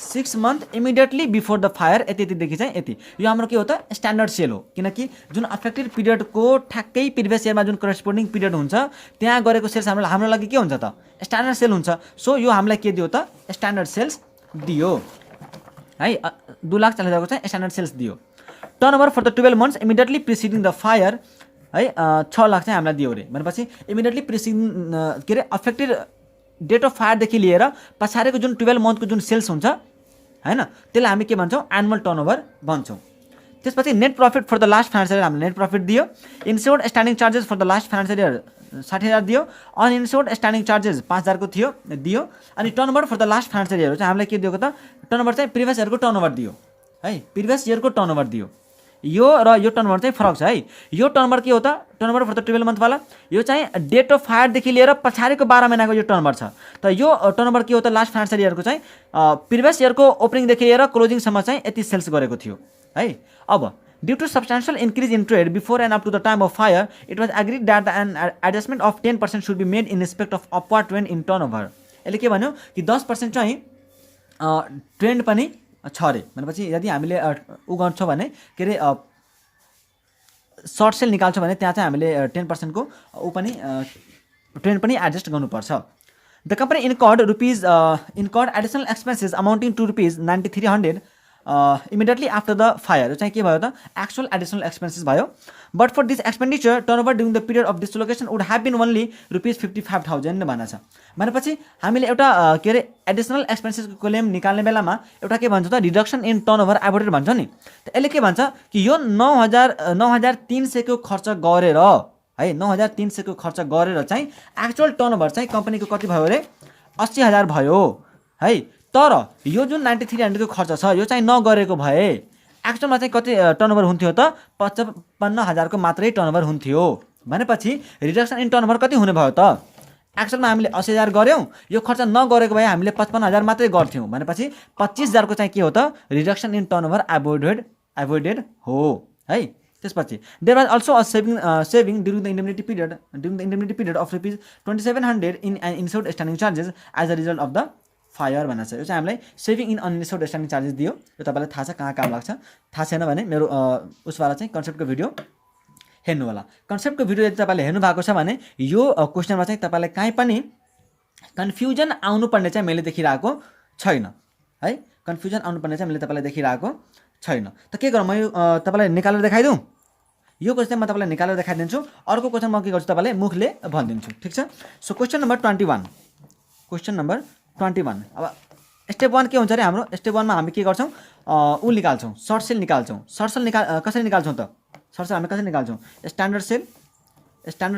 6 month immediately before the fire यतिदेखि चाहिँ यति। यो हाम्रो के हो त स्ट्यान्डर्ड सेल हो, किनकि जुन अफेक्टेड पिरियडको ठ्याक्कै प्रिभियस इयरमा जुन करेस्पोन्डिङ पिरियड हुन्छ त्यहाँ गरेको सेल्स हाम्रो लागि के हुन्छ त स्ट्यान्डर्ड सेल हुन्छ। सो यो हामीलाई के दियो त स्ट्यान्डर्ड सेल्स दियो है, 2,40,000 को चाहिँ स्ट्यान्डर्ड सेल्स दियो। Turnover for the 12 months immediately preceding the fire है 6 लाख चाहिँ हामीलाई दियो अरे भनेपछि इमिडिएटली प्रिसिडिङ के अरे अफेक्टेड डेट अफ फायरदेखि लिएर पछाडिको जुन 12 मन्थको जुन सेल्स हुन्छ हैन त्यसलाई हामी के भन्छौँ एनुअल टर्नओभर भन्छौँ। त्यसपछि net profit for the last financial year हामीले नेट प्रफिट दियो। Insured standing charges for the last financial year 60,000 दियो। अनइन्स्योर्ड स्ट्यान्डिङ चार्जेस 5,000 को थियो दियो। अनि turnover for the last financial year चाहिँ हामीलाई के दिएको त टर्नओभर चाहिँ प्रिभियस इयरको टर्नओभर दियो है, प्रिभियस इयरको टर्नओभर दियो। यो र यो टर्नओभर चाहिँ फरक छ है। यो टर्नओभर के हो त टर्नओभर फर द 12 मन्थ वाला यो चाहिँ डेट अफ फायरदेखि लिएर पछाडिको 12 महिनाको यो टर्नओभर छ। त यो टर्नओभर के हो त लास्ट फाइनेन्सियल इयरको चाहिँ प्रिभियस इयरको ओपनिङदेखि लिएर क्लोजिङसम्म चाहिँ यति सेल्स गरेको थियो है। अब due to substantial increase in trade before and up to the time of fire it was agreed that an adjustment of 10% should be made in respect of upward trend in turnover. यसले के भन्यो कि 10% चाहिँ trend पनि छ अरे भनेपछि यदि हामीले उ गर्छौँ भने के अरे सर्ट सेल निकाल्छौँ भने त्यहाँ चाहिँ हामीले 10% को ऊ पनि ट्रेन्ड पनि एडजस्ट गर्नुपर्छ। The company incurred additional expenses amounting to ₹9300 immediately after the fire चाहिँ के भयो त एक्चुअल एडिसनल एक्सपेन्सेस भयो। But for this expenditure turnover during the period of dislocation would have been only ₹55,000 भनेको छ। भनेपछि हामीले एउटा के अरे एडिसनल एक्सपेन्सेसको क्लेम निकाल्ने बेलामा एउटा के भन्छ त रिडक्सन इन टर्नओभर एभोइडेड भन्छ नि। त यसले के भन्छ कि यो 9,300 को खर्च गरेर है 9,300 को खर्च गरेर चाहिँ एक्चुअल टर्नओभर चाहिँ कम्पनीको कति भयो अरे 80,000 भयो है। तर यो जुन 9300 को खर्च छ यो चाहिँ नगरेको भए एक्चुअलमा चाहिँ कति टर्नओभर हुन्थ्यो त 55,000 को मात्रै टर्नओभर हुन्थ्यो। भनेपछि रिडक्सन इन टर्नओभर कति हुने भयो त एक्चुअलमा हामीले 80,000 गऱ्यौँ यो खर्च नगरेको भए हामीले 55,000 मात्रै गर्थ्यौँ भनेपछि 25,000 को चाहिँ के हो त रिडक्सन इन टर्नओभर एभोइडेड हो है। त्यसपछि there was also a saving during the indemnity period of ₹2700 in insured standing charges as a result of the fire भनेर छ। यो चाहिँ हामीलाई saving in uninsured standing charges दियो। यो तपाईँलाई थाहा छ कहाँ काम लाग्छ, थाहा छैन भने मेरो उसवाला चाहिँ कन्सेप्टको भिडियो हेर्नु होला। कन्सेप्टको भिडियो यदि तपाईँले हेर्नु भएको छ भने यो क्वेसनमा चाहिँ तपाईँलाई काहीँ पनि कन्फ्युजन आउनुपर्ने चाहिँ मैले देखिरहेको छैन है, कन्फ्युजन आउनुपर्ने चाहिँ मैले तपाईँलाई देखिरहेको छैन। त के गरौँ म यो तपाईँलाई निकालेर देखाइदिउँ। यो क्वेसन म तपाईँलाई निकालेर देखाइदिन्छु, अर्को क्वेसन म के गर्छु तपाईँलाई मुखले भनिदिन्छु ठिक छ। सो क्वेसन नम्बर 21 अब स्टेप 1 के हुन्छ अरे हाम्रो स्टेप 1 मा हामी के गर्छौँ ऊ निकाल्छौँ सर्ट सेल निकाल्छौँ। सर्ट सेल कसरी निकाल्छौँ त सर्ट सेल हामी कसरी निकाल्छौँ स्ट्यान्डर्ड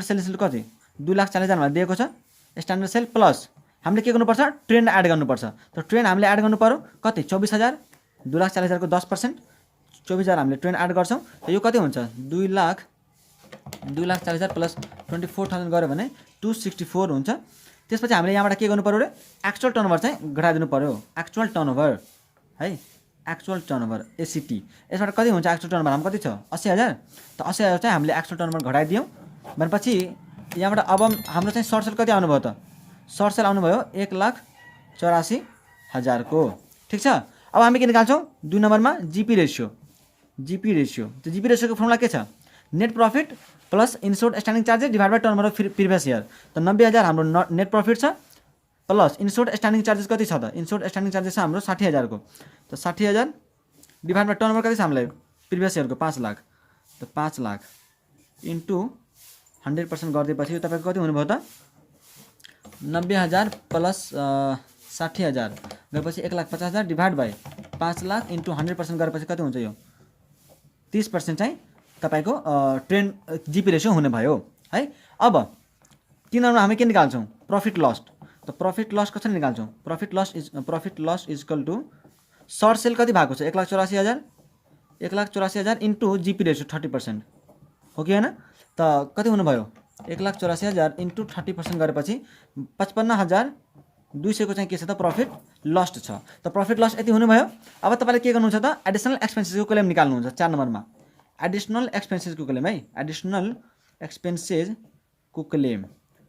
सेल कति 2,40,000 भनेर दिएको छ। स्ट्यान्डर्ड सेल प्लस हामीले के गर्नुपर्छ ट्रेन्ड एड गर्नुपर्छ। त ट्रेन्ड हामीले एड गर्नु पर्यो कति 24,000 2,40,000 को 10% 24,000 हामीले ट्रेन्ड एड गर्छौँ। त यो कति हुन्छ 2,40,000 प्लस 24,000 गऱ्यो भने 264 हुन्छ। त्यसपछि हामीले यहाँबाट के गर्नु पर्यो रे एक्चुअल टर्नओभर चाहिँ घटाइदिनु पर्यो। एक्चुअल टर्नओभर है एक्चुअल टर्नओभर एसीटी यसबाट कति हुन्छ एक्चुअल टर्नओभर हाम्रो कति छ 80,000। त 80,000 चाहिँ हामीले एक्चुअल टर्नओभर घटाइदियौँ भनेपछि यहाँबाट अब हाम्रो चाहिँ सर्ट सेल कति आउनुभयो त सर्ट सेल आउनुभयो 1,84,000 को ठिक छ। अब हामी के निकाल्छौँ 2 नम्बरमा जीपी रेसियो। त जीपी रेसियोको फर्मुला के छ net profit plus insured standing charges divide by turnover of previous year. त 90,000 हाम्रो नेट प्रॉफिट छ प्लस इन्स्योर्ड स्ट्यान्डिङ चार्जेस कति छ त इन्स्योर्ड स्ट्यान्डिङ चार्जेस छ हाम्रो 60,000 को। त 60,000 डिभाइड बाई टर्नओभर कति छ हामीलाई प्रिभियस इयरको 5 लाख। त 5 लाख इन्टु 100% गरिदिएपछि तपाईँको कति हुनुभयो त 90,000 प्लस 60,000 गरेपछि 1,50,000 डिभाइड बाई 5 लाख इन्टु 100% गरेपछि कति हुन्छ यो 30% चाहिँ तपाईँको ट्रेन्ड जीपी रेसियो हुने भयो है। अब 3 नम्बरमा हामी के निकाल्छौँ प्रॉफिट लस। त प्रॉफिट लस कसरी निकाल्छौँ profit loss is equal to short sale कति भएको छ 1,84,000 इन्टु जीपी रेसियो 30% हो कि होइन। त कति हुनुभयो 1,84,000 इन्टु 30% गरेपछि 55,200 को चाहिँ के छ त प्रॉफिट लस्ट छ। त प्रॉफिट लस यति हुनुभयो। अब तपाईँले के गर्नुहुन्छ त एडिसनल एक्सपेन्सेसको क्लेम निकाल्नुहुन्छ 4 नम्बरमा एडिसनल एक्सपेन्सेसको क्लेम है एडिसनल एक्सपेन्सेसको क्लेम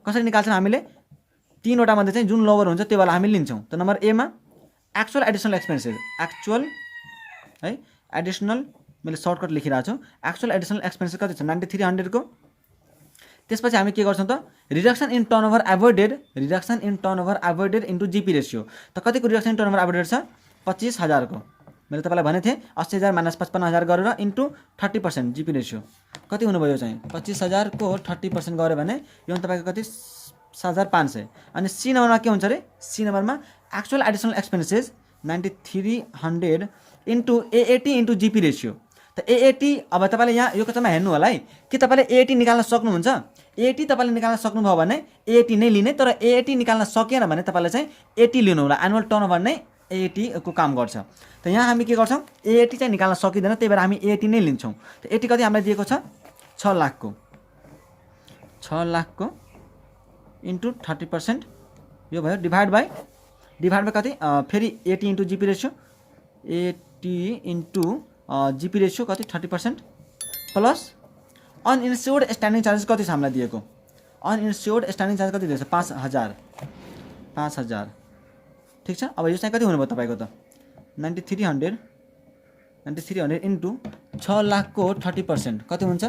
कसरी निकाल्छौँ हामीले तीनवटा मध्ये चाहिँ जुन लोवर हुन्छ त्यो वाला हामी लिन्छौँ। त नम्बर ए मा एक्चुअल एडिसनल एक्सपेन्सेस, एक्चुअल है एडिसनल, मैले सर्टकट लेखिरहेको छु। एक्चुअल एडिसनल एक्सपेन्सेस कति छ 9300 को। त्यसपछि हामी के गर्छौँ त reduction in turnover avoided, reduction in turnover avoided into GP ratio. त कतिको रिडक्सन इन टर्नओभर एभोइडेड छ 25,000 को। मैले तपाईँलाई भनेको थिएँ 80,000 माइनस 55,000 गरेर इन्टु 30% जीपी रेसियो कति हुनुभयो चाहिँ 25,000 को 30% गऱ्यो भने यो तपाईँको कति 7,500। अनि सी नम्बरमा के हुन्छ अरे, सी नम्बरमा actual additional expenses 9300 into AAT into GP ratio. त एएटी अब तपाईँले यहाँ यो कतामा हेर्नु होला है कि तपाईँले एएटी निकाल्न सक्नुहुन्छ। एएटी तपाईँले निकाल्न सक्नुभयो भने एएटी नै लिने, तर एएटी निकाल्न सकेन भने तपाईँले चाहिँ 80 लिनु होला। एनुअल टर्नओभर नै एएटी को काम गर्छ। त यहाँ हामी के गर्छौँ एएटी चाहिँ निकाल्न सकिँदैन, त्यही भएर हामी एएटी नै लिन्छौँ। त एटी कति हामीलाई दिएको छ 6 लाख को, 6 लाख को इन्टु 30% यो भयो डिभाइड बाई कति फेरि 80 into GP ratio, 80 into GP ratio कति 30% प्लस अनइन्स्योर्ड स्ट्यान्डिङ चार्जेस कति छ हामीलाई दिएको, अनइन्स्योर्ड स्ट्यान्डिङ चार्ज कति दिएको छ 5,000। ठिक छ। अब यो चाहिँ कति हुनुभयो तपाईँको त 9300 इन्टु 6 लाख को 30% कति हुन्छ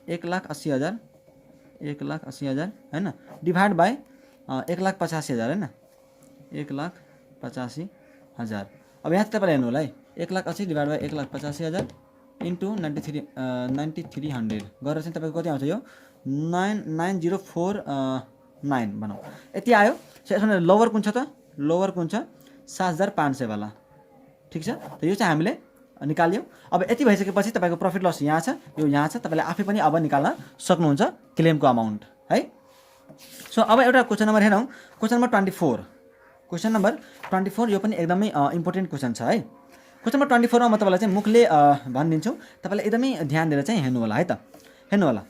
1,80,000, 1,80,000 हैन, डिभाइड बाई 1,85,000 हैन, 1,85,000। अब यहाँ तपाईँले हेर्नु होला है 1,80,000 डिभाइड बाई 1,85,000 इन्टु 9300 गरेर चाहिँ तपाईँको कति आउँछ यो 9,9049 भनौँ यति आयो। यसमा लोवर कुन छ त, लोवर कुन छ 7,500 वाला। ठिक छ। त यो चाहिँ हामीले निकाल्यौँ। अब यति भइसकेपछि तपाईँको प्रफिट लस यहाँ छ, यो यहाँ छ, तपाईँले आफै पनि अब निकाल्न सक्नुहुन्छ क्लेमको अमाउन्ट है। सो अब एउटा क्वेसन नम्बर हेरौँ, क्वेसन नम्बर 24। क्वेसन नम्बर 24 यो पनि एकदमै इम्पोर्टेन्ट क्वेसन छ है। क्वेसन नम्बर 24 मा म तपाईँलाई चाहिँ मुखले भनिदिन्छु, तपाईँले एकदमै ध्यान दिएर चाहिँ हेर्नु होला है त। हेर्नु होला,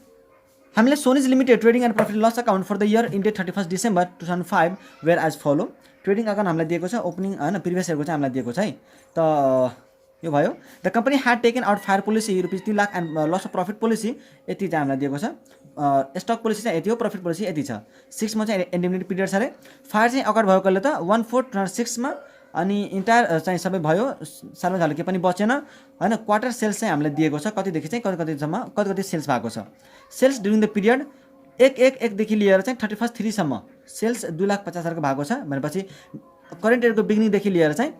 हामीले सोनिज limited trading and profit loss account for the year ended 31 December 2005 were as follow. Trading account हामीलाई दिएको छ, ओपनिङ होइन प्रिभियस इयरको चाहिँ हामीलाई दिएको छ है। त यो भयो। The company had taken out fire policy rupees 3 lakh and loss of profit policy यति चाहिँ हामीलाई दिएको छ। स्टक पोलिसी चाहिँ यति हो, प्रफिट पोलिसी यति छ। 6 मा चाहिँ इन्डेमनिटी पिरियड छ अरे। फायर चाहिँ अकर्ड भएको कहिले त 1426 मा, अनि इन्टायर चाहिँ सबै भयो, सालमा झालो के पनि बचेन होइन। क्वार्टर सेल्स चाहिँ हामीलाई दिएको छ कतिदेखि चाहिँ कतिसम्म कति सेल्स भएको छ। सेल्स ड्युरिङ द पिरियड 1 देखि लिएर चाहिँ 31 3 सम्म सेल्स 2,50,000 को भएको छ भनेपछि करेन्ट इयरको बिगिनिङदेखि लिएर चाहिँ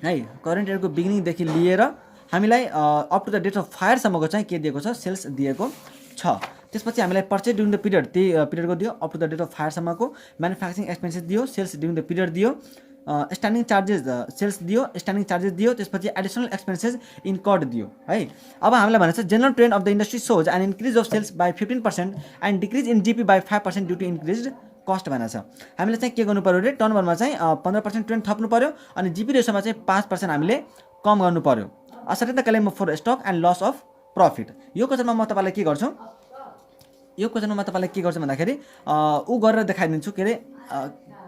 है, करेन्ट इयरको बिगिनिङदेखि लिएर हामीलाई up to the date of फायरसम्मको चाहिँ के दिएको छ सेल्स दिएको छ। त्यसपछि हामीलाई पर्चेज ड्युरिङ द पिरियड त्यही पिरियडको दियो, up to the date of फायरसम्मको म्यानुफ्याक्चरिङ एक्सपेन्सेस दियो, सेल्स ड्युरिङ द पिरियड दियो, स्ट्यान्डिङ चार्जेस सेल्स दियो, स्ट्यान्डिङ चार्जेस दियो, त्यसपछि एडिसनल एक्सपेन्सेस इन्कर्ड दियो है। अब हामीलाई भनेको छ general trend of the industry shows and increase of sales by 15% and decrease in GP by 5% due to increase cost भनेको छ। हामीले चाहिँ के गर्नु पऱ्यो अरे, टर्नओभरमा चाहिँ 15% ट्रेन्ड थप्नु पऱ्यो, अनि जीपी रेसोमा चाहिँ 5% हामीले कम गर्नु पऱ्यो। Ascertain the claim for stock and loss of profit. यो क्वेसनमा म तपाईँलाई के गर्छु, यो क्वेसनमा म तपाईँलाई के गर्छु भन्दाखेरि ऊ गरेर देखाइदिन्छु, के अरे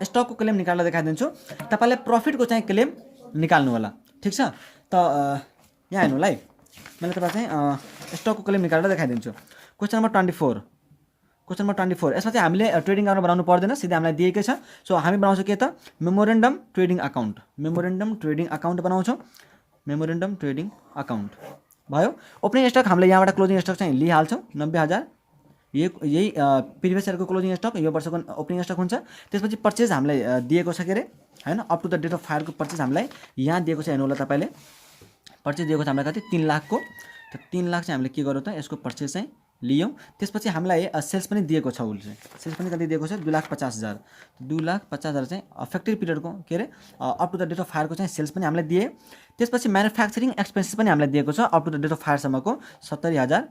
स्टकको क्लेम निकालेर देखाइदिन्छु, तपाईँले प्रफिटको चाहिँ क्लेम निकाल्नु होला। ठिक छ। त यहाँ हेर्नु होला है, मैले तपाईँलाई चाहिँ स्टकको क्लेम निकालेर देखाइदिन्छु। क्वेसन नम्बर 24, क्वेसन नम्बर 24 यसमा चाहिँ हामीले ट्रेडिङ अकाउन्ट बनाउनु पर्दैन, सिधै हामीलाई दिएकै छ। सो हामी बनाउँछौँ के त memorandum trading account, memorandum trading account बनाउँछौँ। मेमोरेन्डम ट्रेडिङ अकाउन्ट भयो। ओपनिङ स्टक हामीले यहाँबाट क्लोजिङ स्टक चाहिँ लिइहाल्छौँ 90,000, यही प्रिभियस इयरको क्लोजिङ स्टक यो वर्षको ओपनिङ स्टक हुन्छ। त्यसपछि पर्चेज हामीलाई दिएको छ के अरे होइन, up to the date of फायरको पर्चेज हामीलाई यहाँ दिएको छ। हेर्नु होला तपाईँले पर्चेज दिएको छ हामीलाई कति 3 लाख को। त 3 लाख चाहिँ हामीले के गर्यौँ त यसको पर्चेज चाहिँ लियौँ। त्यसपछि हामीलाई सेल्स पनि दिएको छ, उसले सेल्स पनि कति दिएको छ 2,50,000। 2,50,000 चाहिँ अफेक्टेड पिरियडको के अरे up to the date of फायरको चाहिँ सेल्स पनि हामीलाई दिए। त्यसपछि म्यानुफ्याक्चरिङ एक्सपेन्सेस पनि हामीलाई दिएको छ up to the date of फायरसम्मको 70,000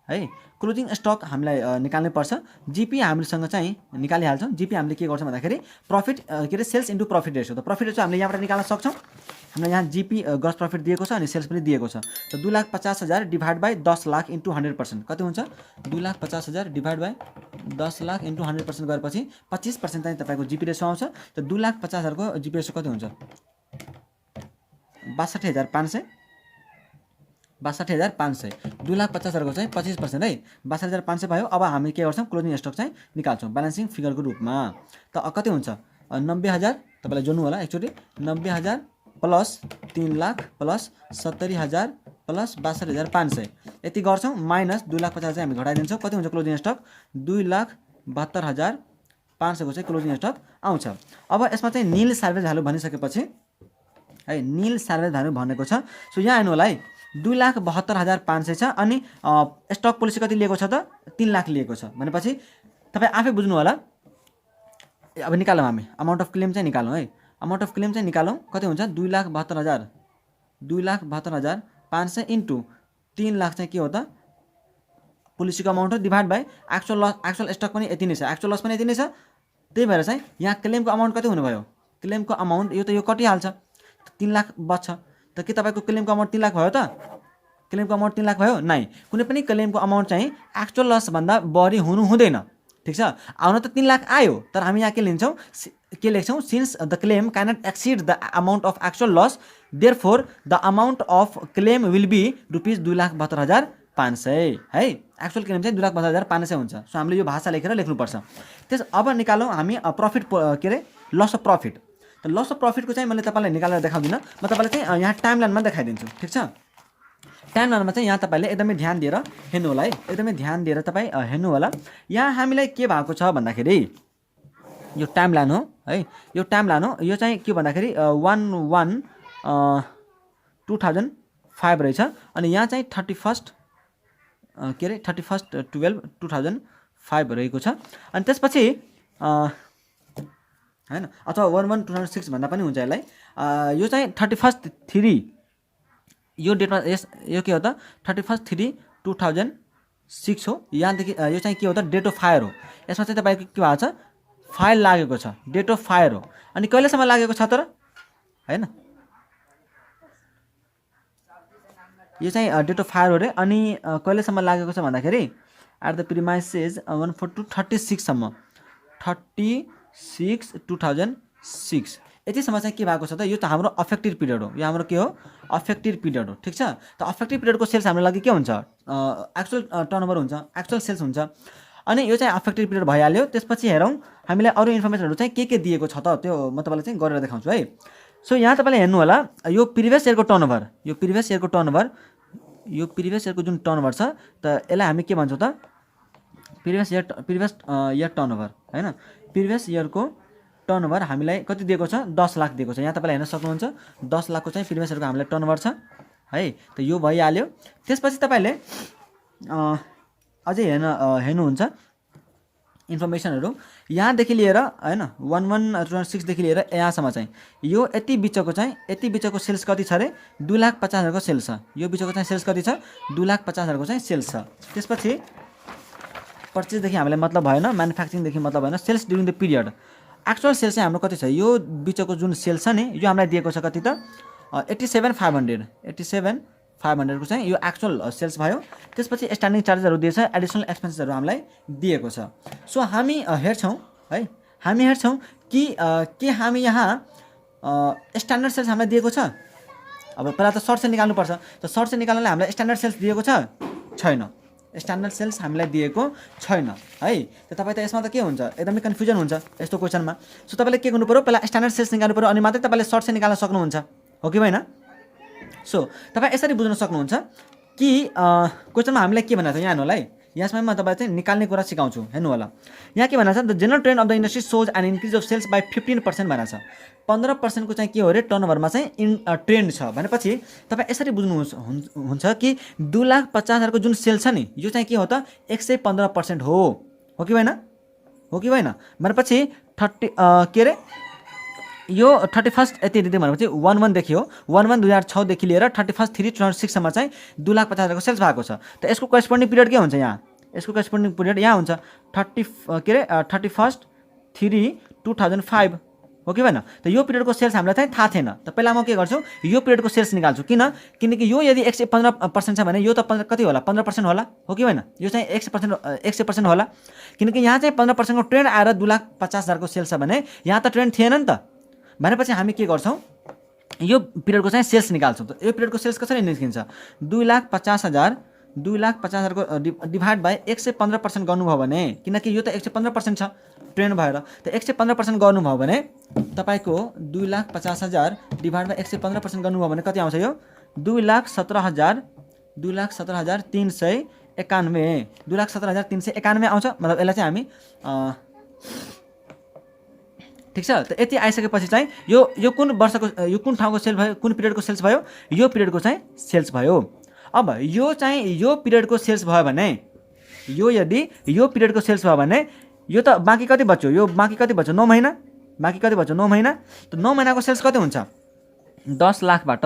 है। क्लोजिङ स्टक हामीलाई निकाल्नै पर्छ। जीपी हामीसँग चाहिँ निकालिहाल्छौँ। जीपी हामीले के गर्छौँ भन्दाखेरि प्रफिट के अरे सेल्स इन्टु प्रफिट रेसो। त प्रफिट रेसो हामीले यहाँबाट निकाल्न सक्छौँ। हामीलाई यहाँ जीपी ग्रस प्रफिट दिएको छ अनि सेल्स पनि दिएको छ। त 2,50,000 डिभाइड बाई 10 लाख इन्टु 100% कति हुन्छ 2,50,000 डिभाइड बाई 10 लाख इन्टु 100% गरेपछि 25% चाहिँ तपाईँको जीपी रेसो आउँछ। त 2,50,000 को जीपी रेसो कति हुन्छ 62,500, 62,500 2,50,000 को चाहिँ 25% है 62,500 भयो। अब हामी के गर्छौँ क्लोजिङ स्टक चाहिँ निकाल्छौँ ब्यालेन्सिङ फिगरको रूपमा। त कति हुन्छ 90,000 तपाईँलाई जोड्नु होला एकचोटि 90,000 प्लस 3 लाख प्लस 70,000 प्लस 62,500 यति गर्छौँ माइनस 2,50,000 चाहिँ हामी घटाइदिन्छौँ। कति हुन्छ क्लोजिङ स्टक 2,72,500 को चाहिँ क्लोजिङ स्टक आउँछ। अब यसमा चाहिँ नील साल्भेज भ्यालु भनिसकेपछि है नील साल्भेज भ्यालु भनेको छ। सो यहाँ हेर्नु होला है 2,72,500 छ अनि स्टक पोलिसी कति लिएको छ त 3 लाख लिएको छ भनेपछि तपाईँ आफै बुझ्नु होला। अब निकालौँ हामी अमाउन्ट अफ क्लेम चाहिँ निकालौँ है अमाउन्ट अफ क्लेम चाहिँ निकालौँ कति हुन्छ 2,72,500 इन्टु 3 लाख चाहिँ के हो त पोलिसीको अमाउन्ट हो divide by actual loss actual stock पनि यति नै छ एक्चुअल लस पनि यति नै छ। त्यही भएर चाहिँ यहाँ क्लेमको अमाउन्ट कति हुनुभयो क्लेमको अमाउन्ट यो त यो कटिहाल्छ 3 लाख बच्छ। त के तपाईँको क्लेमको अमाउन्ट 3 लाख भयो त क्लेमको अमाउन्ट 3 लाख भयो नै कुनै पनि क्लेमको अमाउन्ट चाहिँ एक्चुअल लसभन्दा बढी हुनु हुँदैन ठिक छ। आउन त 3 लाख आयो तर हामी यहाँ के लिन्छौँ के लेख्छौँ since the claim cannot exceed the amount of actual loss therefore the amount of claim will be rupees 2,72,500 है एक्चुअल क्लेम चाहिँ 2,72,500 हुन्छ। सो हामीले यो भाषा लेखेर लेख्नुपर्छ। त्यस अब निकालौँ हामी प्रफिट के अरे लस अफ प्रफिट। त लस अफ प्रफिटको चाहिँ मैले तपाईँलाई निकालेर देखाउँदिनँ म तपाईँलाई चाहिँ यहाँ टाइम लाइनमा देखाइदिन्छु ठिक छ। टाइम लाइनमा चाहिँ यहाँ तपाईँले एकदमै ध्यान दिएर हेर्नु होला है एकदमै ध्यान दिएर तपाईँ हेर्नु होला। यहाँ हामीलाई के भएको छ भन्दाखेरि यो टाइम लाइन हो है यो टाइम लाइन हो यो चाहिँ के भन्दाखेरि 1/1/2005 रहेछ अनि यहाँ चाहिँ 31 के अरे 31/12/2005 रहेको छ। अनि त्यसपछि हैन अथवा 1/1/2006 भन्दा पनि हुन्छ यसलाई। यो चाहिँ 31/3 यो डेटमा यो के हो त 31/3/2006 हो। यहाँदेखि यो चाहिँ के हो त डेट अफ फायर हो। यसमा चाहिँ तपाईँको के भएको छ फाइल लागेको छ डेट अफ फायर हो। अनि कहिलेसम्म लागेको छ तर हैन यो चाहिँ डेट अफ फायर हो रे। अनि कहिलेसम्म लागेको छ भन्दाखेरि एट द प्रिमाइसेस 14236 सम्म 36/2006 यतिसम्म चाहिँ के भएको छ त यो त हाम्रो अफेक्टिभ पिरियड हो। यो हाम्रो के हो अफेक्टिभ पिरियड हो ठिक छ। त अफेक्टिभ पिरियडको सेल्स हाम्रो लागि के हुन्छ एक्चुअल टर्नओभर हुन्छ एक्चुअल सेल्स हुन्छ। अनि यो चाहिँ अफेक्टिभ पिरियड भइहाल्यो। त्यसपछि हेरौँ हामीलाई अरू इन्फर्मेसनहरू चाहिँ के दिएको छ त त्यो म तपाईँलाई चाहिँ गरेर देखाउँछु है। सो यहाँ तपाईँले हेर्नु होला यो प्रिभियस इयरको टर्नओभर यो प्रिभियस इयरको जुन टर्नओभर छ त यसलाई हामी के भन्छौँ त प्रिभियस इयर टर्नओभर हैन प्रिभियस इयरको टर्नओभर हामीलाई कति दिएको छ 10 लाख दिएको छ। यहाँ तपाईँले हेर्न सक्नुहुन्छ 10 लाखको चाहिँ प्रिभियस इयरको हामीलाई टर्नओभर छ है। त यो भइहाल्यो। त्यसपछि तपाईँले अझै हेर्नुहुन्छ इन्फर्मेसनहरू यहाँदेखि लिएर हैन 1/1/2006 देखि लिएर यहाँसम्म चाहिँ यो यति बिचको सेल्स कति छ अरे 2,50,000 को सेल्स छ। यो बिचको चाहिँ सेल्स कति छ 2,50,000 को चाहिँ सेल्स छ। त्यसपछि पर्चेसदेखि हामीलाई मतलब भएन म्यानुफ्याक्चरिङदेखि मतलब भएन sales during the period actual sales चाहिँ हाम्रो कति छ यो बिचको जुन सेल्स छ नि यो हामीलाई दिएको छ कति त 87,500 को चाहिँ यो एक्चुअल सेल्स भयो। त्यसपछि स्ट्यान्डिङ चार्जेसहरू दिएछ एडिसनल एक्सपेन्सेसहरू हामीलाई दिएको छ। सो हामी हेर्छौँ है हामी हेर्छौँ कि के हामी यहाँ स्ट्यान्डर्ड सेल्स हामीलाई दिएको छ। अब पहिला त सर्ट सेल निकाल्नुपर्छ। त सर्ट सेल निकाल्नलाई हामीलाई स्ट्यान्डर्ड सेल्स दिएको छ छैन स्ट्यान्डर्ड सेल्स हामीलाई दिएको छैन है। त तपाईँ त यसमा त के हुन्छ एकदमै कन्फ्युजन हुन्छ यस्तो क्वेसनमा। सो तपाईँले के गर्नु पऱ्यो पहिला स्ट्यान्डर्ड सेल्स निकाल्नु पऱ्यो अनि मात्रै तपाईँले सर्ट सेल निकाल्न सक्नुहुन्छ हो कि होइन। सो तपाईँ यसरी बुझ्न सक्नुहुन्छ कि क्वेसनमा हामीलाई के भनेको छ यहाँ हेर्नु होला है। यसमा म तपाईँलाई चाहिँ निकाल्ने कुरा सिकाउँछु हेर्नु होला। यहाँ के भनेको छ the general trend of the industry shows an increase of sales by 15% भनेको छ। 15% को चाहिँ के हो अरे टर्नओभरमा चाहिँ ट्रेन्ड छ भनेपछि तपाईँ यसरी बुझ्नु हुन्छ कि 2,50,000 को जुन सेल छ नि यो चाहिँ के हो त 115% हो कि होइन भनेपछि 30 के अरे यो 31 यति दिँदै भनेपछि 1/1 देखि हो 1/1/2006 देखि लिएर 31/3/2006 सम्म चाहिँ 2,50,000 को सेल्स भएको छ। त यसको करेस्पोन्डिङ पिरियड के हुन्छ यहाँ यसको करेस्पोन्डिङ पिरियड यहाँ हुन्छ 31/3/2005 हो कि भएन। त यो पिरियडको सेल्स हामीलाई चाहिँ थाहा थिएन। त पहिला म के गर्छु यो पिरियडको सेल्स निकाल्छु किनकि यो यदि 115% छ भने यो त कति होला 15% होला हो कि भएन। यो चाहिँ 100% होला किनकि यहाँ चाहिँ 15% को ट्रेन्ड आएर 2,50,000 को सेल्स छ भने यहाँ त ट्रेन्ड थिएन नि त। भनेपछि हामी के गर्छौँ यो पिरियडको चाहिँ सेल्स निकाल्छौँ। त यो पिरियडको सेल्स कसरी निस्किन्छ? 2,50,000 2,50,000 को डिभाइड बाई 115% गर्नुभयो भने, किनकि यो त 115% छ ट्रेन्ड भएर, त 115% गर्नुभयो भने तपाईँको 2,50,000 डिभाइड बाई 115% गर्नुभयो भने कति आउँछ? यो 2,17,000 2,17,391 2,17,391 आउँछ। मतलब यसलाई चाहिँ हामी ठिक छ। त यति आइसकेपछि चाहिँ यो कुन वर्षको, यो कुन ठाउँको सेल भयो, कुन पिरियडको सेल्स भयो? यो पिरियडको चाहिँ सेल्स भयो। अब यो चाहिँ यो पिरियडको सेल्स भयो भने, यो यदि यो पिरियडको सेल्स भयो भने यो त बाँकी कति बच्यो? यो बाँकी कति बच्यो? 9 महिना। बाँकी कति बच्यो? 9 महिना। त 9 महिनाको सेल्स कति हुन्छ? 10 लाखबाट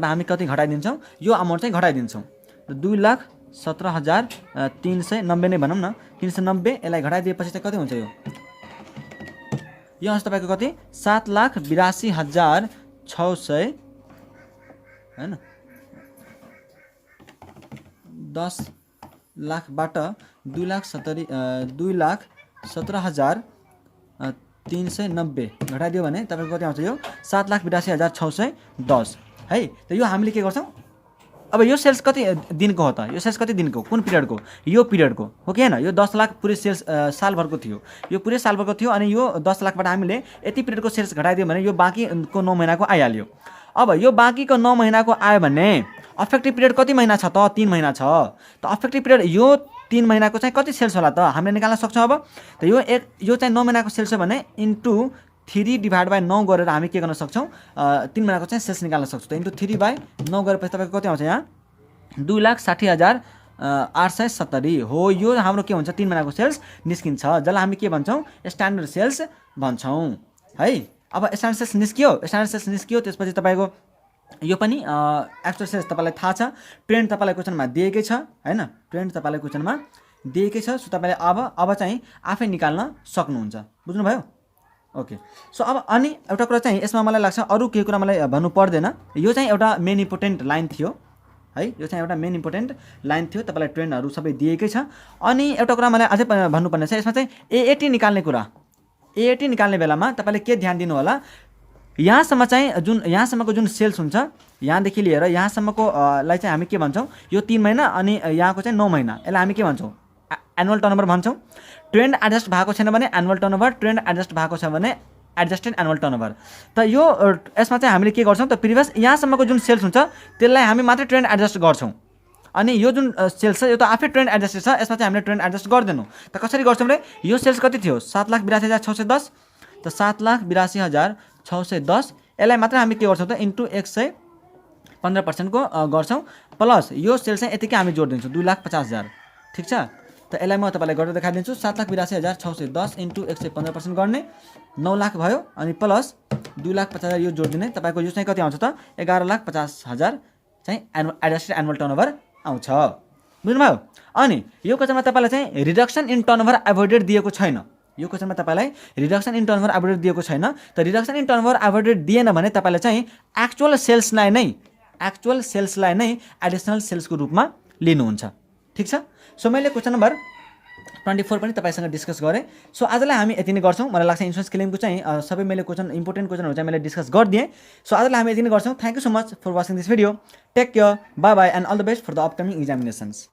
हामी कति घटाइदिन्छौँ? यो अमाउन्ट चाहिँ घटाइदिन्छौँ। 2,17,390 नै भनौँ न, 390। यसलाई घटाइदिएपछि चाहिँ कति हुन्छ? यो आउँछ तपाईँको कति? 7,82,600 हैन। 10 लाखबाट 2,17,390 घटाइदियो भने तपाईँको कति आउँछ? यो 7,82,610 है। त यो हामीले के गर्छौँ? अब यो सेल्स कति दिनको हो त? यो सेल्स कति दिनको? कुन पिरियडको? यो पिरियडको हो कि हैन? यो 10 लाख पुरै सेल्स सालभरको थियो। यो पुरै सालभरको थियो अनि यो 10 लाखबाट हामीले यति पिरियडको सेल्स घटाइदियो भने यो बाँकीको 9 महिनाको आइहाल्यो। अब यो बाँकीको 9 महिनाको आयो भने अफेक्टिभ पिरियड कति महिना छ त? 3 महिना छ। त अफेक्टिभ पिरियड यो 3 महिनाको चाहिँ कति सेल्स होला त? हामीले निकाल्न सक्छौँ। अब त यो चाहिँ 9 महिनाको सेल्स हो भने इन्टु 3 डिभाइड बाई 9 गरेर हामी के गर्न सक्छौँ? 3 महिनाको चाहिँ सेल्स निकाल्न सक्छौँ। त इन्टु 3 बाई 9 गरेपछि तपाईँको कति आउँछ? यहाँ 2,60,870 हो। यो हाम्रो के हुन्छ? 3 महिनाको सेल्स निस्किन्छ, जसलाई हामी के भन्छौँ? स्ट्यान्डर्ड सेल्स भन्छौँ है। अब स्ट्यान्डर्ड सेल्स निस्कियो त्यसपछि तपाईँको यो पनि एक्चुअल सेल्स तपाईँलाई थाहा छ। ट्रेन्ड तपाईँलाई क्वेसनमा दिएकै छ हैन? ट्रेन्ड तपाईँलाई क्वेसनमा दिएकै छ। सो तपाईँले अब चाहिँ आफै निकाल्न सक्नुहुन्छ। बुझ्नुभयो? ओके। सो अब अनि एउटा कुरा चाहिँ यसमा मलाई लाग्छ अरू केही कुरा मलाई भन्नु पर्दैन। यो चाहिँ एउटा मेन इम्पोर्टेन्ट लाइन थियो है। यो चाहिँ एउटा मेन इम्पोर्टेन्ट लाइन थियो। तपाईँलाई ट्रेन्डहरू सबै दिएकै छ। अनि एउटा कुरा मलाई अझै भन्नुपर्ने छ यसमा चाहिँ एएटी निकाल्ने कुरा। एएटी निकाल्ने बेलामा तपाईँले के ध्यान दिनु होला? यहाँसम्म चाहिँ यहाँसम्मको जुन सेल्स हुन्छ, यहाँदेखि लिएर यहाँसम्मको लाई चाहिँ हामी के भन्छौँ? यो 3 महिना अनि यहाँको चाहिँ 9 महिना। यसलाई हामी के भन्छौँ? एनुअल टर्नओभर भन्छौँ। ट्रेन्ड एडजस्ट भएको छैन भने एनुअल टर्नओभर, ट्रेन्ड एडजस्ट भएको छ भने एडजस्टेड एनुअल टर्नओभर। त यो यसमा चाहिँ हामीले के गर्छौँ त? प्रिभियस यहाँसम्मको जुन सेल्स हुन्छ त्यसलाई हामी मात्रै ट्रेन्ड एडजस्ट गर्छौँ। अनि यो जुन सेल्स छ यो त आफै ट्रेन्ड एडजस्ट छ, यसमा चाहिँ हामीले ट्रेन्ड एडजस्ट गर्दैनौँ। त कसरी गर्छौँ भने यो सेल्स कति थियो? 7,82,610। त 7,82,610 यसलाई मात्रै हामी के गर्छौँ त? इन्टु 115% को गर्छौँ। प्लस यो सेल्स चाहिँ यतिकै हामी जोडिदिन्छौँ 2,50,000। ठिक छ। त यसलाई म तपाईँलाई गरेर देखाइदिन्छु। 7,82,610 इन्टु 115% गर्ने 9 लाख भयो अनि प्लस 2,50,000 यो जोडिदिने तपाईँको यो चाहिँ कति आउँछ त? 11,50,000 चाहिँ एडजस्टेड एनुअल टर्नओभर आउँछ। बुझ्नुभयो? अनि यो क्वेसनमा तपाईँलाई चाहिँ रिडक्सन इन टर्नओभर एभोइडेड दिएको छैन। यो क्वेसनमा तपाईँलाई रिडक्सन इन टर्नओभर एभोइडेड दिएको छैन। त रिडक्सन इन टर्नओभर एभोइडेड दिएन भने तपाईँले चाहिँ एक्चुअल सेल्सलाई नै एडिसनल सेल्सको रूपमा लिनुहुन्छ। ठिक छ। सो मैले क्वेसन नम्बर 24 पनि तपाईँसँग डिस्कस गरेँ। सो आजलाई हामी यति नै गर्छौँ। मलाई लाग्छ इन्सुरेन्स क्लेमको चाहिँ सबै मैले इम्पोर्टेन्ट क्वेसनहरू चाहिँ मैले डिस्कस गरिदिएँ। सो आजलाई हामी यति नै गर्छौँ। Thank you so much for watching this video. Take care, bye bye and all the best for the upcoming एक्जामिनेसन्स।